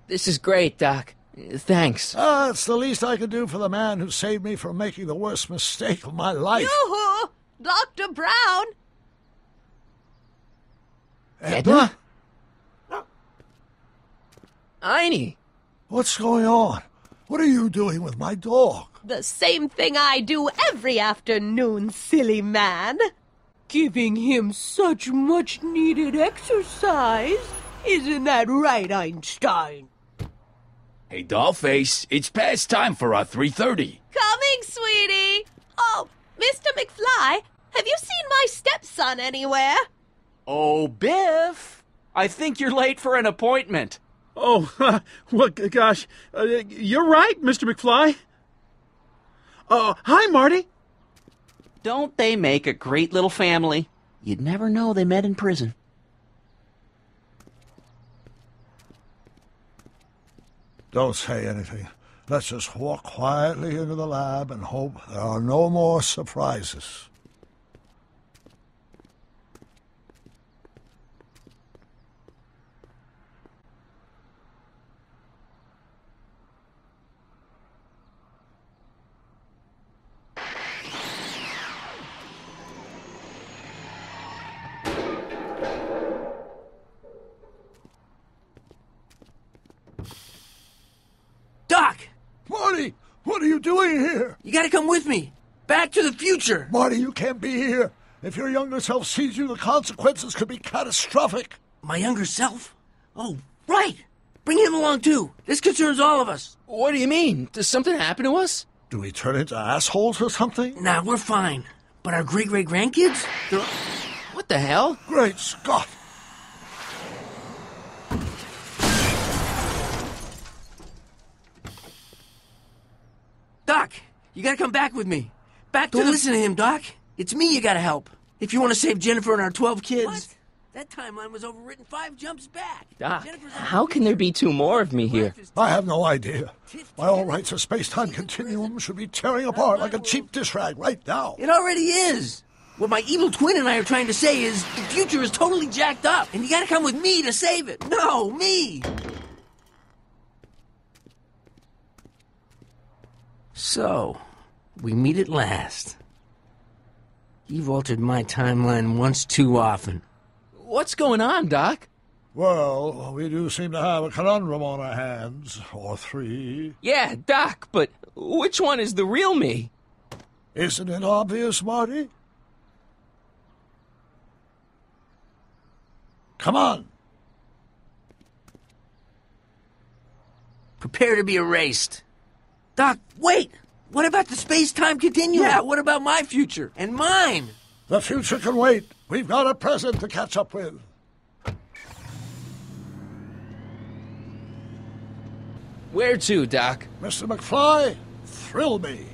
This is great, Doc. Thanks. It's the least I could do for the man who saved me from making the worst mistake of my life. Yoo-hoo! Dr. Brown! Edna? Einie! What's going on? What are you doing with my dog? The same thing I do every afternoon, silly man. Giving him such much-needed exercise. Isn't that right, Einstein? Hey, Dollface, it's past time for our 3:30. Coming, sweetie. Oh, Mr. McFly, have you seen my stepson anywhere? Oh, Biff! I think you're late for an appointment. Oh, well, gosh, you're right, Mr. McFly. Hi, Marty. Don't they make a great little family? You'd never know they met in prison. Don't say anything. Let's just walk quietly into the lab and hope there are no more surprises. Doc! Marty, what are you doing here? You gotta come with me. Back to the future! Marty, you can't be here. If your younger self sees you, the consequences could be catastrophic. My younger self? Oh, right! Bring him along, too. This concerns all of us. What do you mean? Does something happen to us? Do we turn into assholes or something? Nah, we're fine. But our great-great-grandkids? They're... What the hell? Great Scott! Doc, you gotta come back with me. Don't listen to him, Doc. It's me you gotta help. If you want to save Jennifer and our 12 kids. What? That timeline was overwritten 5 jumps back. Doc, how can there be 2 more of me here? I have no idea. By all rights, a space-time continuum should be tearing apart like a cheap dish rag right now. It already is. What my evil twin and I are trying to say is the future is totally jacked up, and you gotta come with me to save it. No, me! So, we meet at last. You've altered my timeline once too often. What's going on, Doc? Well, we do seem to have a conundrum on our hands. Or 3. Yeah, Doc, but which one is the real me? Isn't it obvious, Marty? Come on. Prepare to be erased. Doc, wait! What about the space-time continuum? Yeah, what about my future? And mine? The future can wait. We've got a present to catch up with. Where to, Doc? Mr. McFly, thrill me.